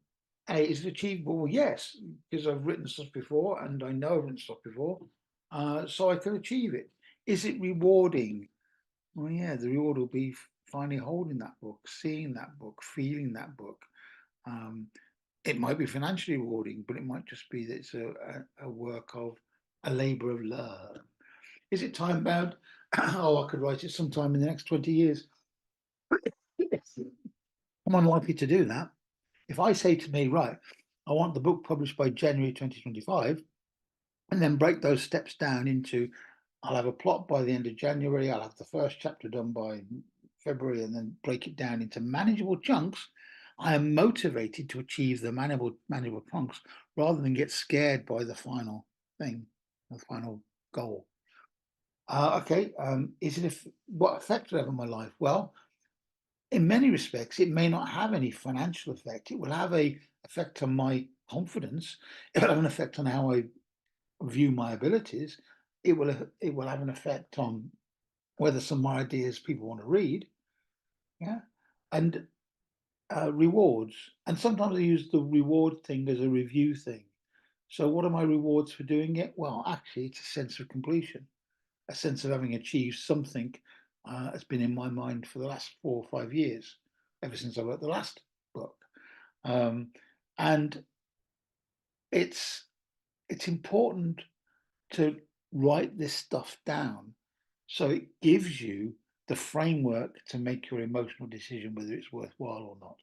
is it achievable? Well, yes, because I've written stuff before and I know I've written stuff before, so I can achieve it. Is it rewarding? Well, yeah, the reward will be finally holding that book, seeing that book, feeling that book. Um, it might be financially rewarding, but it might just be that it's a work of a labour of love. Is it time bound? Oh, I could write it sometime in the next 20 years. I'm unlikely to do that. If I say to me, right, I want the book published by January 2025, and then break those steps down into I'll have a plot by the end of January, I'll have the first chapter done by February, and then break it down into manageable chunks. I am motivated to achieve the manageable chunks rather than get scared by the final thing, the final goal. Okay, is it what effect will it have on my life? Well, in many respects, it may not have any financial effect. It will have a effect on my confidence. It will have an effect on how I view my abilities. It will have an effect on whether some of my ideas people want to read. Yeah, and rewards. And sometimes I use the reward thing as a review thing. So, what are my rewards for doing it? Well, actually, it's a sense of completion, a sense of having achieved something that's been in my mind for the last 4 or 5 years, ever since I wrote the last book. Um, and it's it's important to write this stuff down so it gives you the framework to make your emotional decision whether it's worthwhile or not.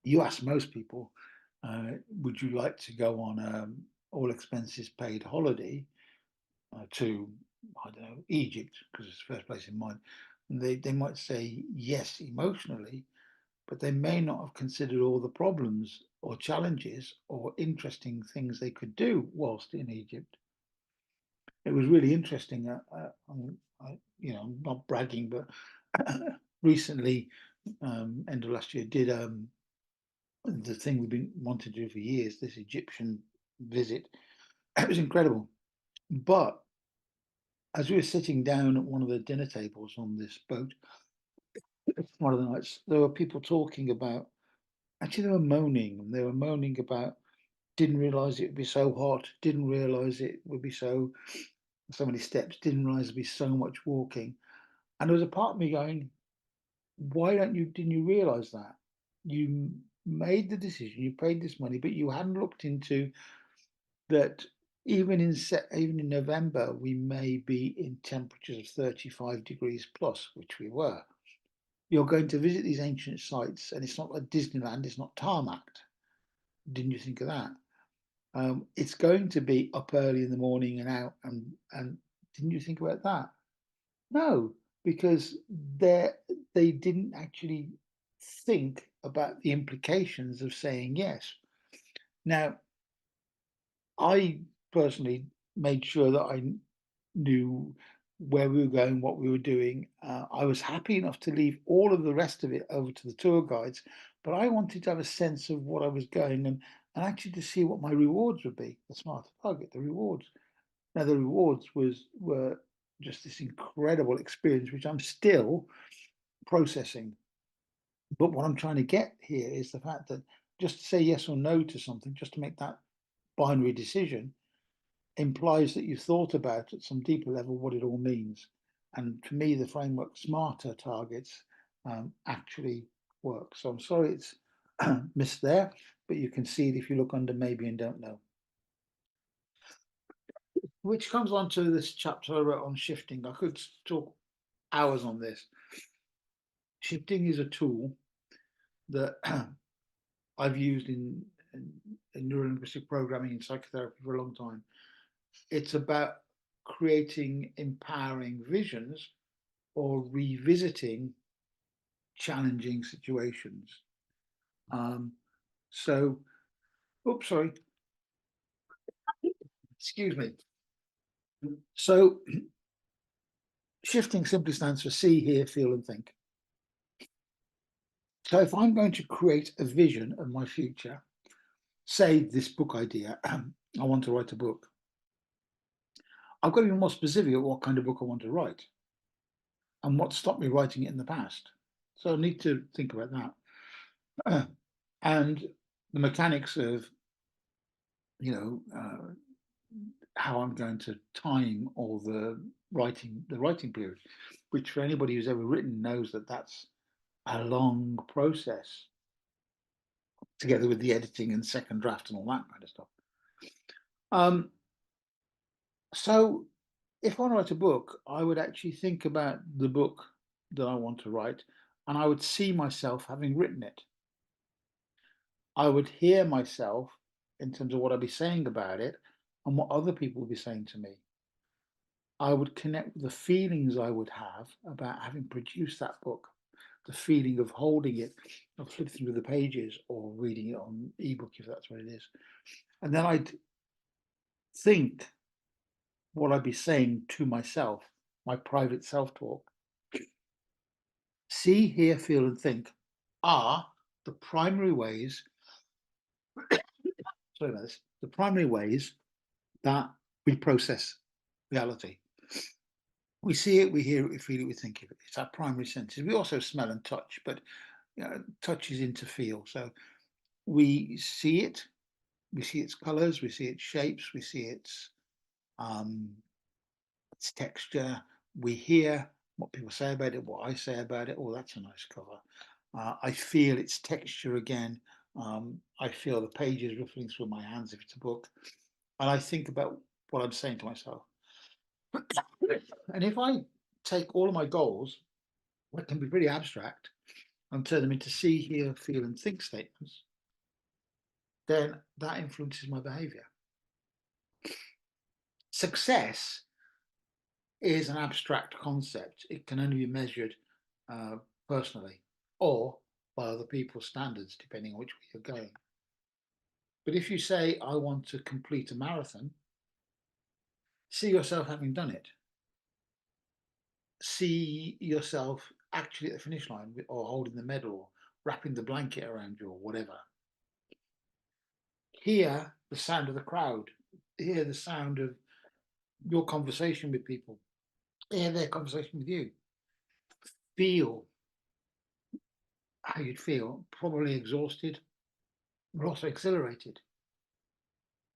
You ask most people, would you like to go on all expenses paid holiday to, I don't know, Egypt, because it's the first place in mind? And they might say yes emotionally, but they may not have considered all the problems or challenges or interesting things they could do whilst in Egypt. It was really interesting. I'm not bragging, but recently, end of last year, did the thing we've been wanting to do for years, this Egyptian visit. It was incredible. But as we were sitting down at one of the dinner tables on this boat, one of the nights, there were people talking about, actually, they were moaning. They were moaning about, didn't realize it would be so hot, didn't realize it would be so many steps, didn't realize it'd be so much walking. And there was a part of me going, why didn't you realize that? You made the decision, you paid this money, but you hadn't looked into that even in November, we may be in temperatures of 35 degrees plus, which we were. You're going to visit these ancient sites, and it's not like Disneyland, it's not tarmacked. Didn't you think of that? It's going to be up early in the morning and out, and didn't you think about that? No, because they didn't actually think about the implications of saying yes. Now, I personally made sure that I knew where we were going, what we were doing. I was happy enough to leave all of the rest of it over to the tour guides, but I wanted to have a sense of what I was going and actually to see what my rewards would be. The smart target, the rewards. Now the rewards were just this incredible experience, which I'm still processing. But what I'm trying to get here is the fact that just to say yes or no to something, just to make that binary decision, implies that you've thought about at some deeper level what it all means. And for me, the framework smarter targets actually works. So I'm sorry it's missed there, but you can see it if you look under maybe and don't know. Which comes on to this chapter I wrote on shifting. I could talk hours on this. Shifting is a tool that I've used in in neurolinguistic programming and psychotherapy for a long time. It's about creating empowering visions or revisiting challenging situations. Um, so, oops, sorry, excuse me. So, shifting simply stands for see, hear, feel, and think. So, if I'm going to create a vision of my future, say this book idea, I want to write a book, I've got to be more specific at what kind of book I want to write and what stopped me writing it in the past. So, I need to think about that. And the mechanics of, how I'm going to time all the writing period, which for anybody who's ever written knows that that's a long process, together with the editing and second draft and all that kind of stuff. Um, so if I write a book, I would actually think about the book that I want to write, and I would see myself having written it. I would hear myself in terms of what I'd be saying about it and what other people would be saying to me. I would connect with the feelings I would have about having produced that book, the feeling of holding it, of flipping through the pages or reading it on ebook if that's what it is. And then I'd think what I'd be saying to myself, my private self talk. See, hear, feel, and think are the primary ways, sorry about this, the primary ways that we process reality. We see it, we hear it, we feel it, we think of it. It's our primary senses. We also smell and touch, but touch is into feel. So we see it, we see its colors, we see its shapes, we see um, its texture. We hear what people say about it, what I say about it. Oh, that's a nice cover. I feel its texture again. I feel the pages rippling through my hands if it's a book, and I think about what I'm saying to myself. And if I take all of my goals, what can be pretty abstract, and turn them into see, hear, feel, and think statements, then that influences my behavior. Success is an abstract concept. It can only be measured uh, personally or by other people's standards, depending on which way you're going. But if you say, I want to complete a marathon, see yourself having done it. See yourself actually at the finish line or holding the medal or wrapping the blanket around you or whatever. Hear the sound of the crowd, hear the sound of your conversation with people, hear their conversation with you. Feel how you'd feel, probably exhausted, but also exhilarated.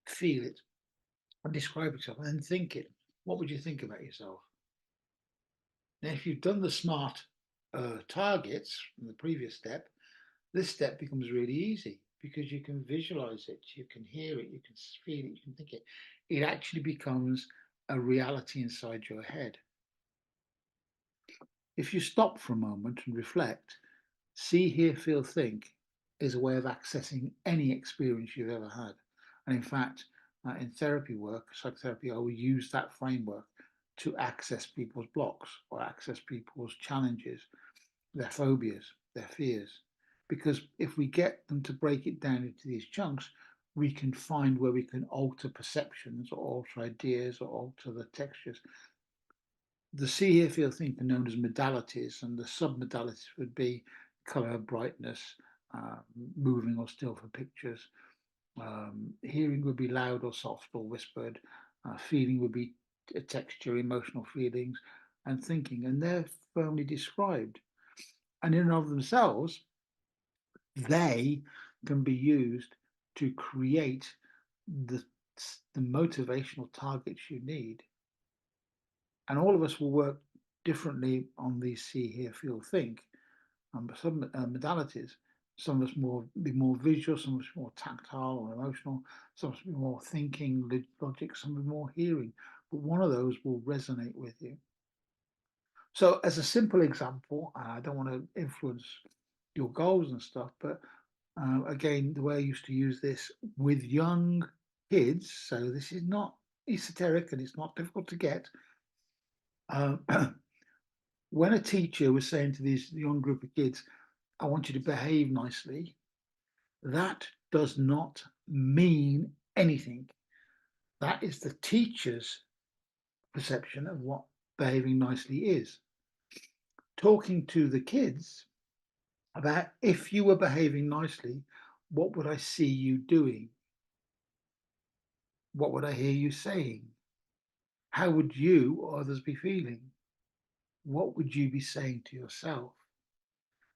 Feel it and describe yourself and then think it. What would you think about yourself? Now, if you've done the smart targets from the previous step, this step becomes really easy because you can visualize it, you can hear it, you can feel it, you can think it. It actually becomes a reality inside your head. If you stop for a moment and reflect, see, hear, feel, think is a way of accessing any experience you've ever had. And in fact, in therapy work, psychotherapy, I will use that framework to access people's blocks or access people's challenges, their phobias, their fears. Because if we get them to break it down into these chunks, we can find where we can alter perceptions or alter ideas or alter the textures. The see, hear, feel, think are known as modalities, and the sub-modalities would be color, brightness, moving or still for pictures. Hearing would be loud or soft or whispered. Feeling would be a texture, emotional feelings, and thinking, and they're firmly described. And in and of themselves, they can be used to create the, the motivational targets you need. And all of us will work differently on these see, hear, feel, think. Some modalities. Some of us be more visual, some of us more tactile or emotional, some of us be more thinking, logic, some be more hearing. But one of those will resonate with you. So, as a simple example, I don't want to influence your goals and stuff, but Again, the way I used to use this with young kids, so this is not esoteric and it's not difficult to get. Um, when a teacher was saying to these young group of kids, I want you to behave nicely, that does not mean anything. That is the teacher's perception of what behaving nicely is. Talking to the kids about if you were behaving nicely, what would I see you doing? What would I hear you saying? How would you or others be feeling? What would you be saying to yourself?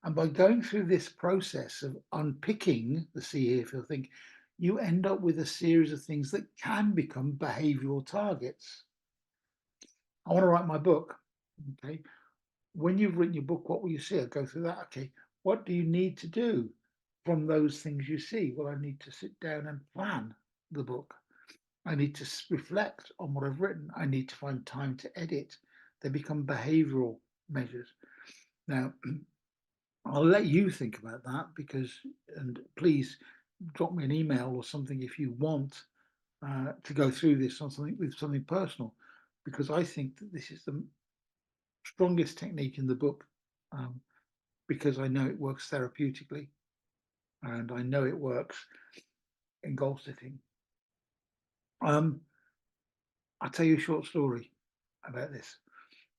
And by going through this process of unpicking the see, hear, feel, think, you end up with a series of things that can become behavioral targets. I want to write my book. Okay. When you've written your book, what will you see? I go through that. Okay. What do you need to do from those things you see? Well, I need to sit down and plan the book. I need to reflect on what I've written. I need to find time to edit. They become behavioral measures. Now, I'll let you think about that because, and please drop me an email or something if you want to go through this on something with something personal, because I think that this is the strongest technique in the book um, because I know it works therapeutically and I know it works in goal setting. Um, I'll tell you a short story about this.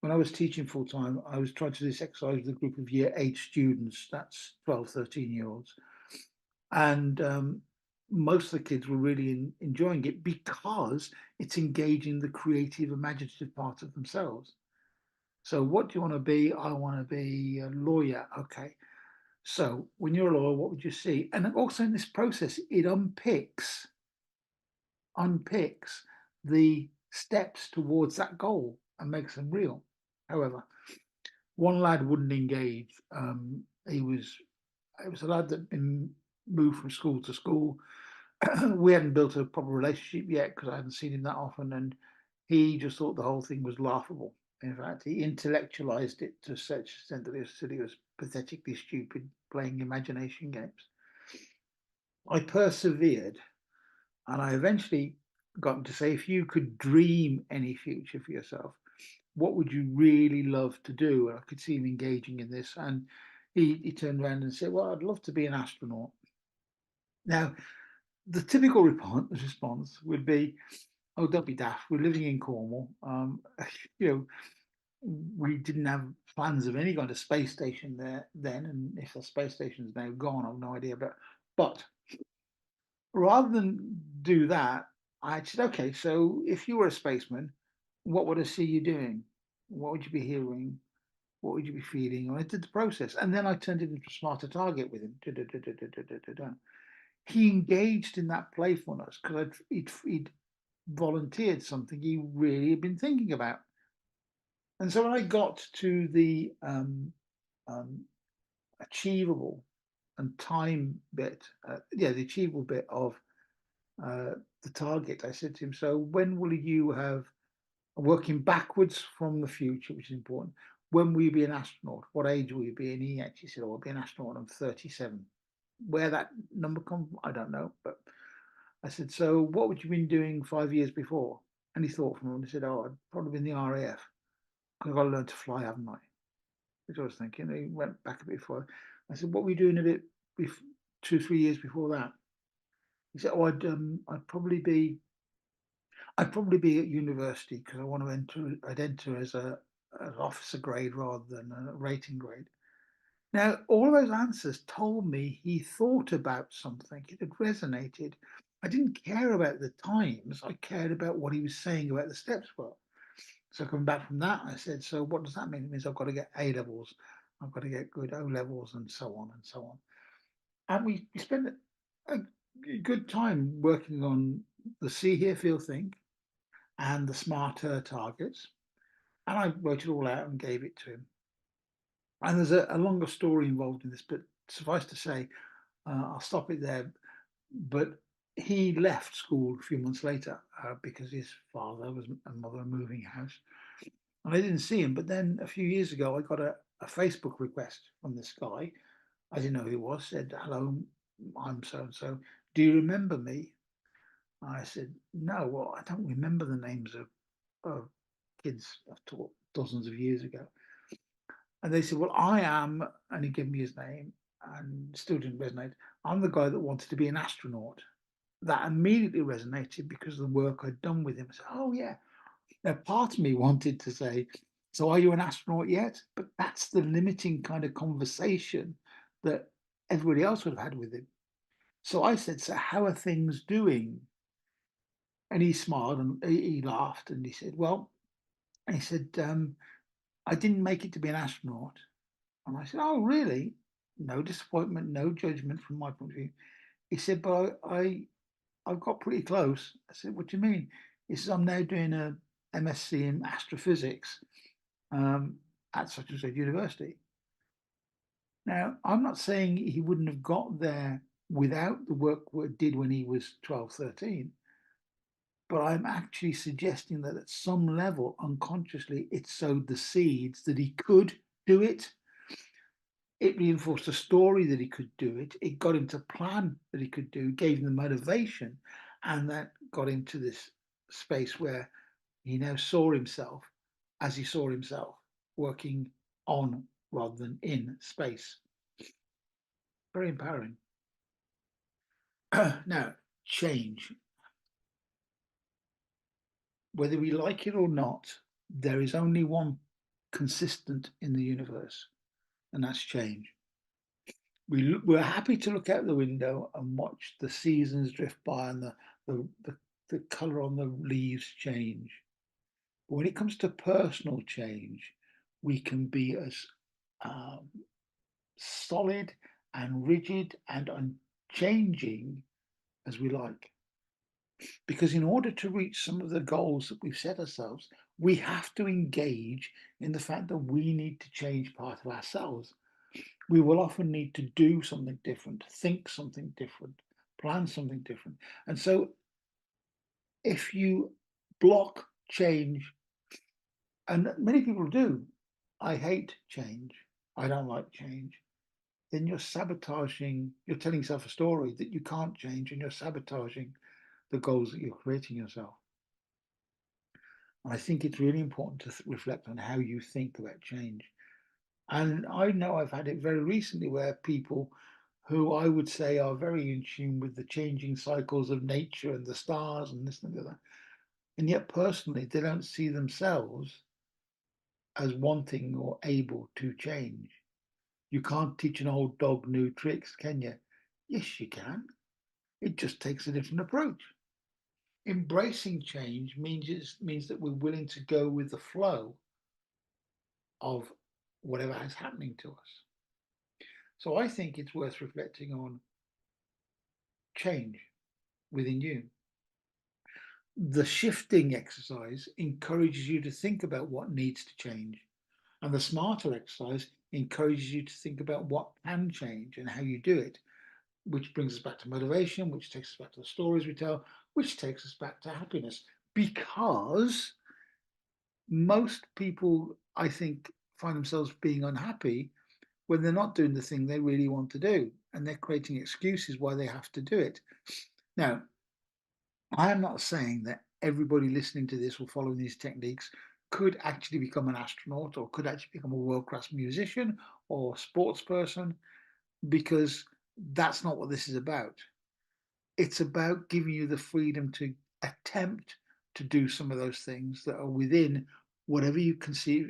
When I was teaching full time, I was trying to do this exercise with a group of year 8 students, that's 12, 13-year olds. And most of the kids were really enjoying it because it's engaging the creative, imaginative part of themselves. So, what do you want to be? I want to be a lawyer. Okay. So, when you're a lawyer, what would you see? And also in this process, it unpicks the steps towards that goal and makes them real. However, one lad wouldn't engage. He was it was a lad that had been moved from school to school. We hadn't built a proper relationship yet because I hadn't seen him that often, and he just thought the whole thing was laughable. In fact, he intellectualized it to such an extent that he was pathetically stupid playing imagination games. I persevered, and I eventually got him to say, if you could dream any future for yourself, what would you really love to do? And I could see him engaging in this, and he turned around and said, well, I'd love to be an astronaut. Now, the typical response would be, "Oh, don't be daft. We're living in Cornwall. You know, we didn't have plans of any kind of space station there then, and if the space station is now gone, I've no idea. But rather than do that, I said, okay, so if you were a spaceman, what would I see you doing? What would you be hearing? What would you be feeling?" And I did the process, and then I turned it into a smarter target with him. He engaged in that playfulness because he'd volunteered something he really had been thinking about. And so when I got to the um, achievable and time bit, the achievable bit of uh, the target, I said to him, so when will you have, working backwards from the future, which is important, when will you be an astronaut? What age will you be? And he actually said, oh, I'll be an astronaut when I'm 37. Where that number comes from, I don't know. But I said, so what would you been doing 5 years before? And he thought for a moment. He said, oh, I'd probably been in the RAF. I've got to learn to fly, haven't I? Which I was thinking. He went back a bit further. I said, what were you doing a bit 2, 3 years before that? He said, oh, I'd probably be at university because I want to enter. I'd enter as an officer grade rather than a rating grade. Now, all of those answers told me he thought about something. It had resonated. I didn't care about the times. I cared about what he was saying about the steps were. So coming back from that, I said, so what does that mean? It means I've got to get A levels, I've got to get good O levels, and so on and so on. And we spent a good time working on the see, hear, feel, think, and the smarter targets. And I wrote it all out and gave it to him. And there's a longer story involved in this, but suffice to say, I'll stop it there. But he left school a few months later because his father was and mother were moving house. And I didn't see him. But then a few years ago, I got a Facebook request from this guy. I didn't know who he was. Said, hello, I'm so and so. Do you remember me? I said, no. Well, I don't remember the names of kids I've taught dozens of years ago. And they said, well, I am, and he gave me his name and still didn't resonate. I'm the guy that wanted to be an astronaut. That immediately resonated because of the work I'd done with him. I said, oh, yeah. Now, part of me wanted to say, so are you an astronaut yet? But that's the limiting kind of conversation that everybody else would have had with him. So I said, so how are things doing? And he smiled and he laughed and he said, well, he said, I didn't make it to be an astronaut. And I said, oh, really? No disappointment, no judgment from my point of view. He said, but I got pretty close. I said, what do you mean? He says, I'm now doing a MSc in astrophysics um, at such and such university. Now, I'm not saying he wouldn't have got there without the work we did when he was 12, 13, but I'm actually suggesting that at some level, unconsciously, it sowed the seeds that he could do it. It reinforced a story that he could do it. It got him to plan that he could do, gave him the motivation, and that got him to this space where he now saw himself as he saw himself, working on rather than in space. Very empowering. Now, change. Whether we like it or not, there is only one consistent in the universe, and that's change. We're happy to look out the window and watch the seasons drift by and the color on the leaves change. But when it comes to personal change, we can be as um, solid and rigid and unchanging as we like. Because in order to reach some of the goals that we've set ourselves, we have to engage in the fact that we need to change part of ourselves. We will often need to do something different, think something different, plan something different. And so if you block change, and many people do, I hate change, I don't like change, then you're sabotaging, you're telling yourself a story that you can't change and you're sabotaging the goals that you're creating yourself. And I think it's really important to reflect on how you think about change. And I know I've had it very recently where people who I would say are very in tune with the changing cycles of nature and the stars and this and that, and yet personally they don't see themselves as wanting or able to change. You can't teach an old dog new tricks, can you? Yes, you can. It just takes a different approach. Embracing change means that we're willing to go with the flow of whatever is happening to us. So I think it's worth reflecting on change within you. The shifting exercise encourages you to think about what needs to change, and the smarter exercise encourages you to think about what can change and how you do it, which brings us back to motivation, which takes us back to the stories we tell, which takes us back to happiness. Because most people, I think, find themselves being unhappy when they're not doing the thing they really want to do and they're creating excuses why they have to do it. Now, I am not saying that everybody listening to this or following these techniques could actually become an astronaut or could actually become a world class musician or sports person, because that's not what this is about. It's about giving you the freedom to attempt to do some of those things that are within whatever you consider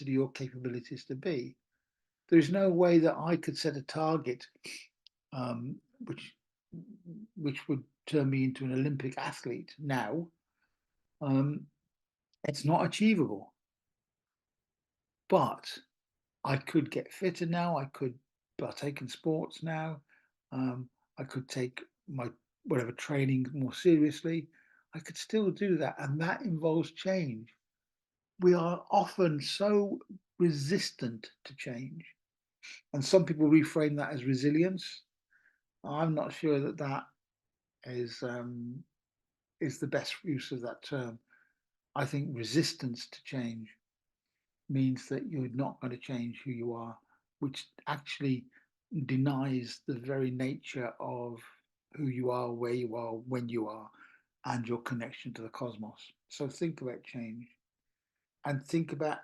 your capabilities to be. There's no way that I could set a target um, which would turn me into an Olympic athlete now. Um, it's not achievable, but I could get fitter now. I could partake in sports now. I could take my whatever training more seriously. I could still do that, and that involves change. We are often so resistant to change, and some people reframe that as resilience. I'm not sure that that is is the best use of that term. I think resistance to change means that you're not going to change who you are, which actually denies the very nature of who you are, where you are, when you are, and your connection to the cosmos. So think about change and think about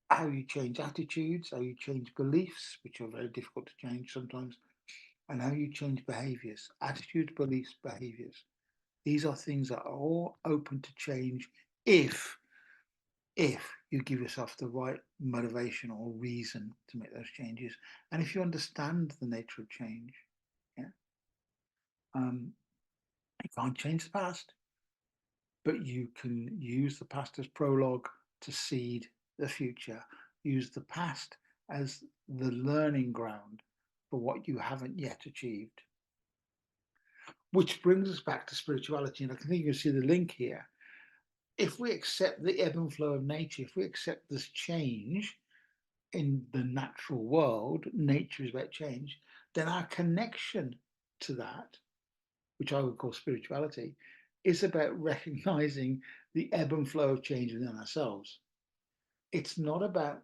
how you change attitudes, how you change beliefs, which are very difficult to change sometimes, and how you change behaviors, attitudes, beliefs, behaviors. These are things that are all open to change if if you give yourself the right motivation or reason to make those changes, and if you understand the nature of change. Yeah, um, you can't change the past, but you can use the past as prologue to seed the future. Use the past as the learning ground for what you haven't yet achieved. Which brings us back to spirituality, and I think you can see the link here. If we accept the ebb and flow of nature, if we accept this change in the natural world, nature is about change, then our connection to that, which I would call spirituality, is about recognizing the ebb and flow of change within ourselves. It's not about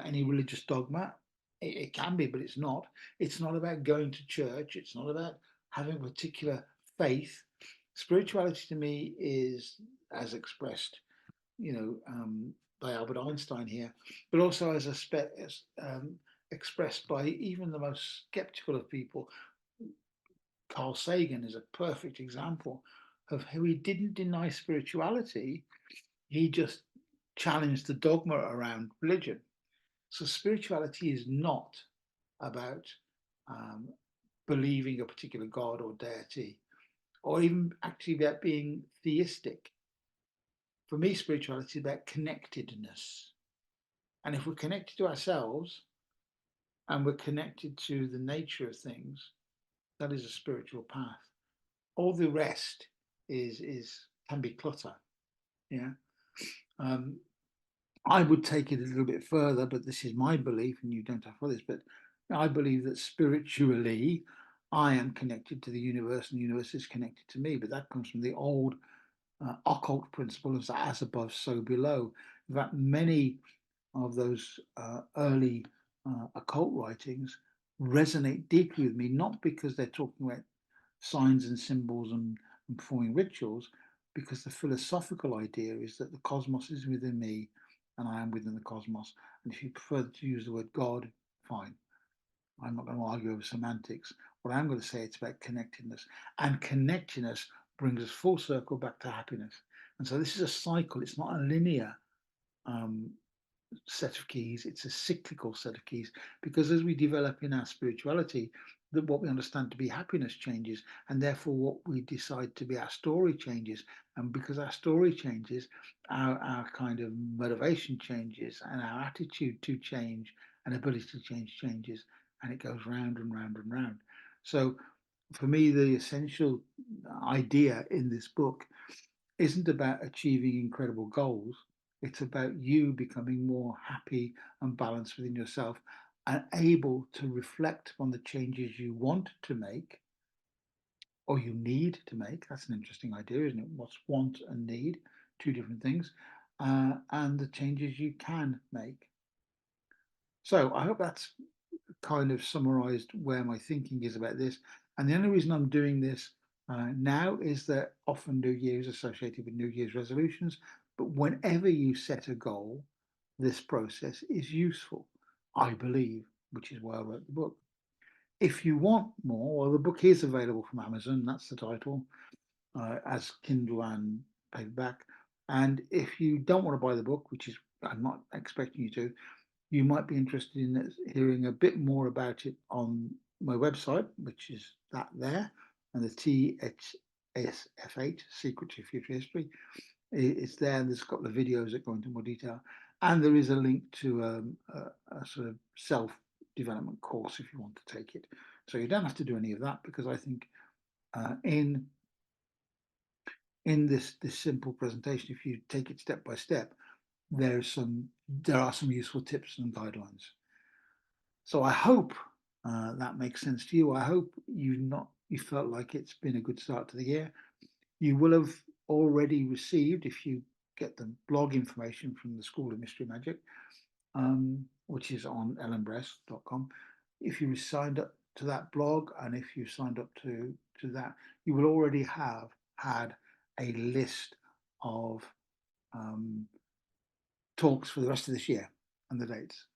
any religious dogma. It can be, but it's not. It's not about going to church. It's not about having a particular faith. Spirituality to me is, as expressed, you know, by Albert Einstein here, but also expressed by even the most skeptical of people. Carl Sagan is a perfect example of how he didn't deny spirituality, he just challenged the dogma around religion. So spirituality is not about um, believing a particular god or deity, or even actually about being theistic. For me, spirituality is about connectedness. And if we're connected to ourselves and we're connected to the nature of things, that is a spiritual path. All the rest is can be clutter. Yeah. Um, I would take it a little bit further, but this is my belief, and you don't have for this, but I believe that spiritually I am connected to the universe and the universe is connected to me. But that comes from the old occult principle of as above, so below. In fact, many of those early occult writings resonate deeply with me, not because they're talking about signs and symbols and performing rituals, because the philosophical idea is that the cosmos is within me and I am within the cosmos. And if you prefer to use the word God, fine. I'm not going to argue over semantics. What I'm going to say it's about connectedness. And connectedness brings us full circle back to happiness. And so this is a cycle. It's not a linear um, set of keys, it's a cyclical set of keys, because as we develop in our spirituality, that what we understand to be happiness changes, and therefore what we decide to be our story changes. And because our story changes, our kind of motivation changes, and our attitude to change and ability to change changes, and it goes round and round and round. So for me, the essential idea in this book isn't about achieving incredible goals. It's about you becoming more happy and balanced within yourself and able to reflect on the changes you want to make or you need to make. That's an interesting idea, isn't it? What's want and need, two different things, and the changes you can make. So I hope that's kind of summarized where my thinking is about this. And the only reason I'm doing this now is that often New Year is associated with New Year's resolutions. But whenever you set a goal, this process is useful, I believe, which is why I wrote the book. If you want more, well, the book is available from Amazon. That's the title, as Kindle and paperback. And if you don't want to buy the book, which is I'm not expecting you to, you might be interested in hearing a bit more about it on my website, which is that there, and the THSF8, Secret to Future History. It's there, and there's a couple of videos that go into more detail. And there is a link to a sort of self-development course if you want to take it. So you don't have to do any of that, because I think in this simple presentation, if you take it step by step, there are some useful tips and guidelines. So I hope that makes sense to you. I hope you felt like it's been a good start to the year. You will have already received, if you get the blog information from the School of Mystery Magic, which is on ellenbrest.com. If you signed up to that blog, and if you signed up to that, you will already have had a list of um, talks for the rest of this year and the dates.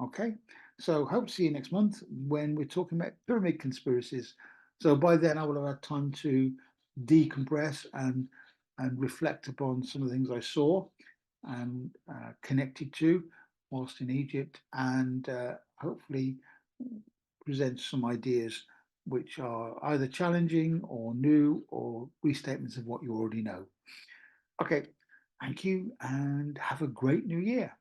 Okay, so hope to see you next month when we're talking about pyramid conspiracies. So by then I will have had time to decompress and reflect upon some of the things I saw and connected to whilst in Egypt, and hopefully present some ideas which are either challenging or new or restatements of what you already know. Okay, thank you and have a great new year.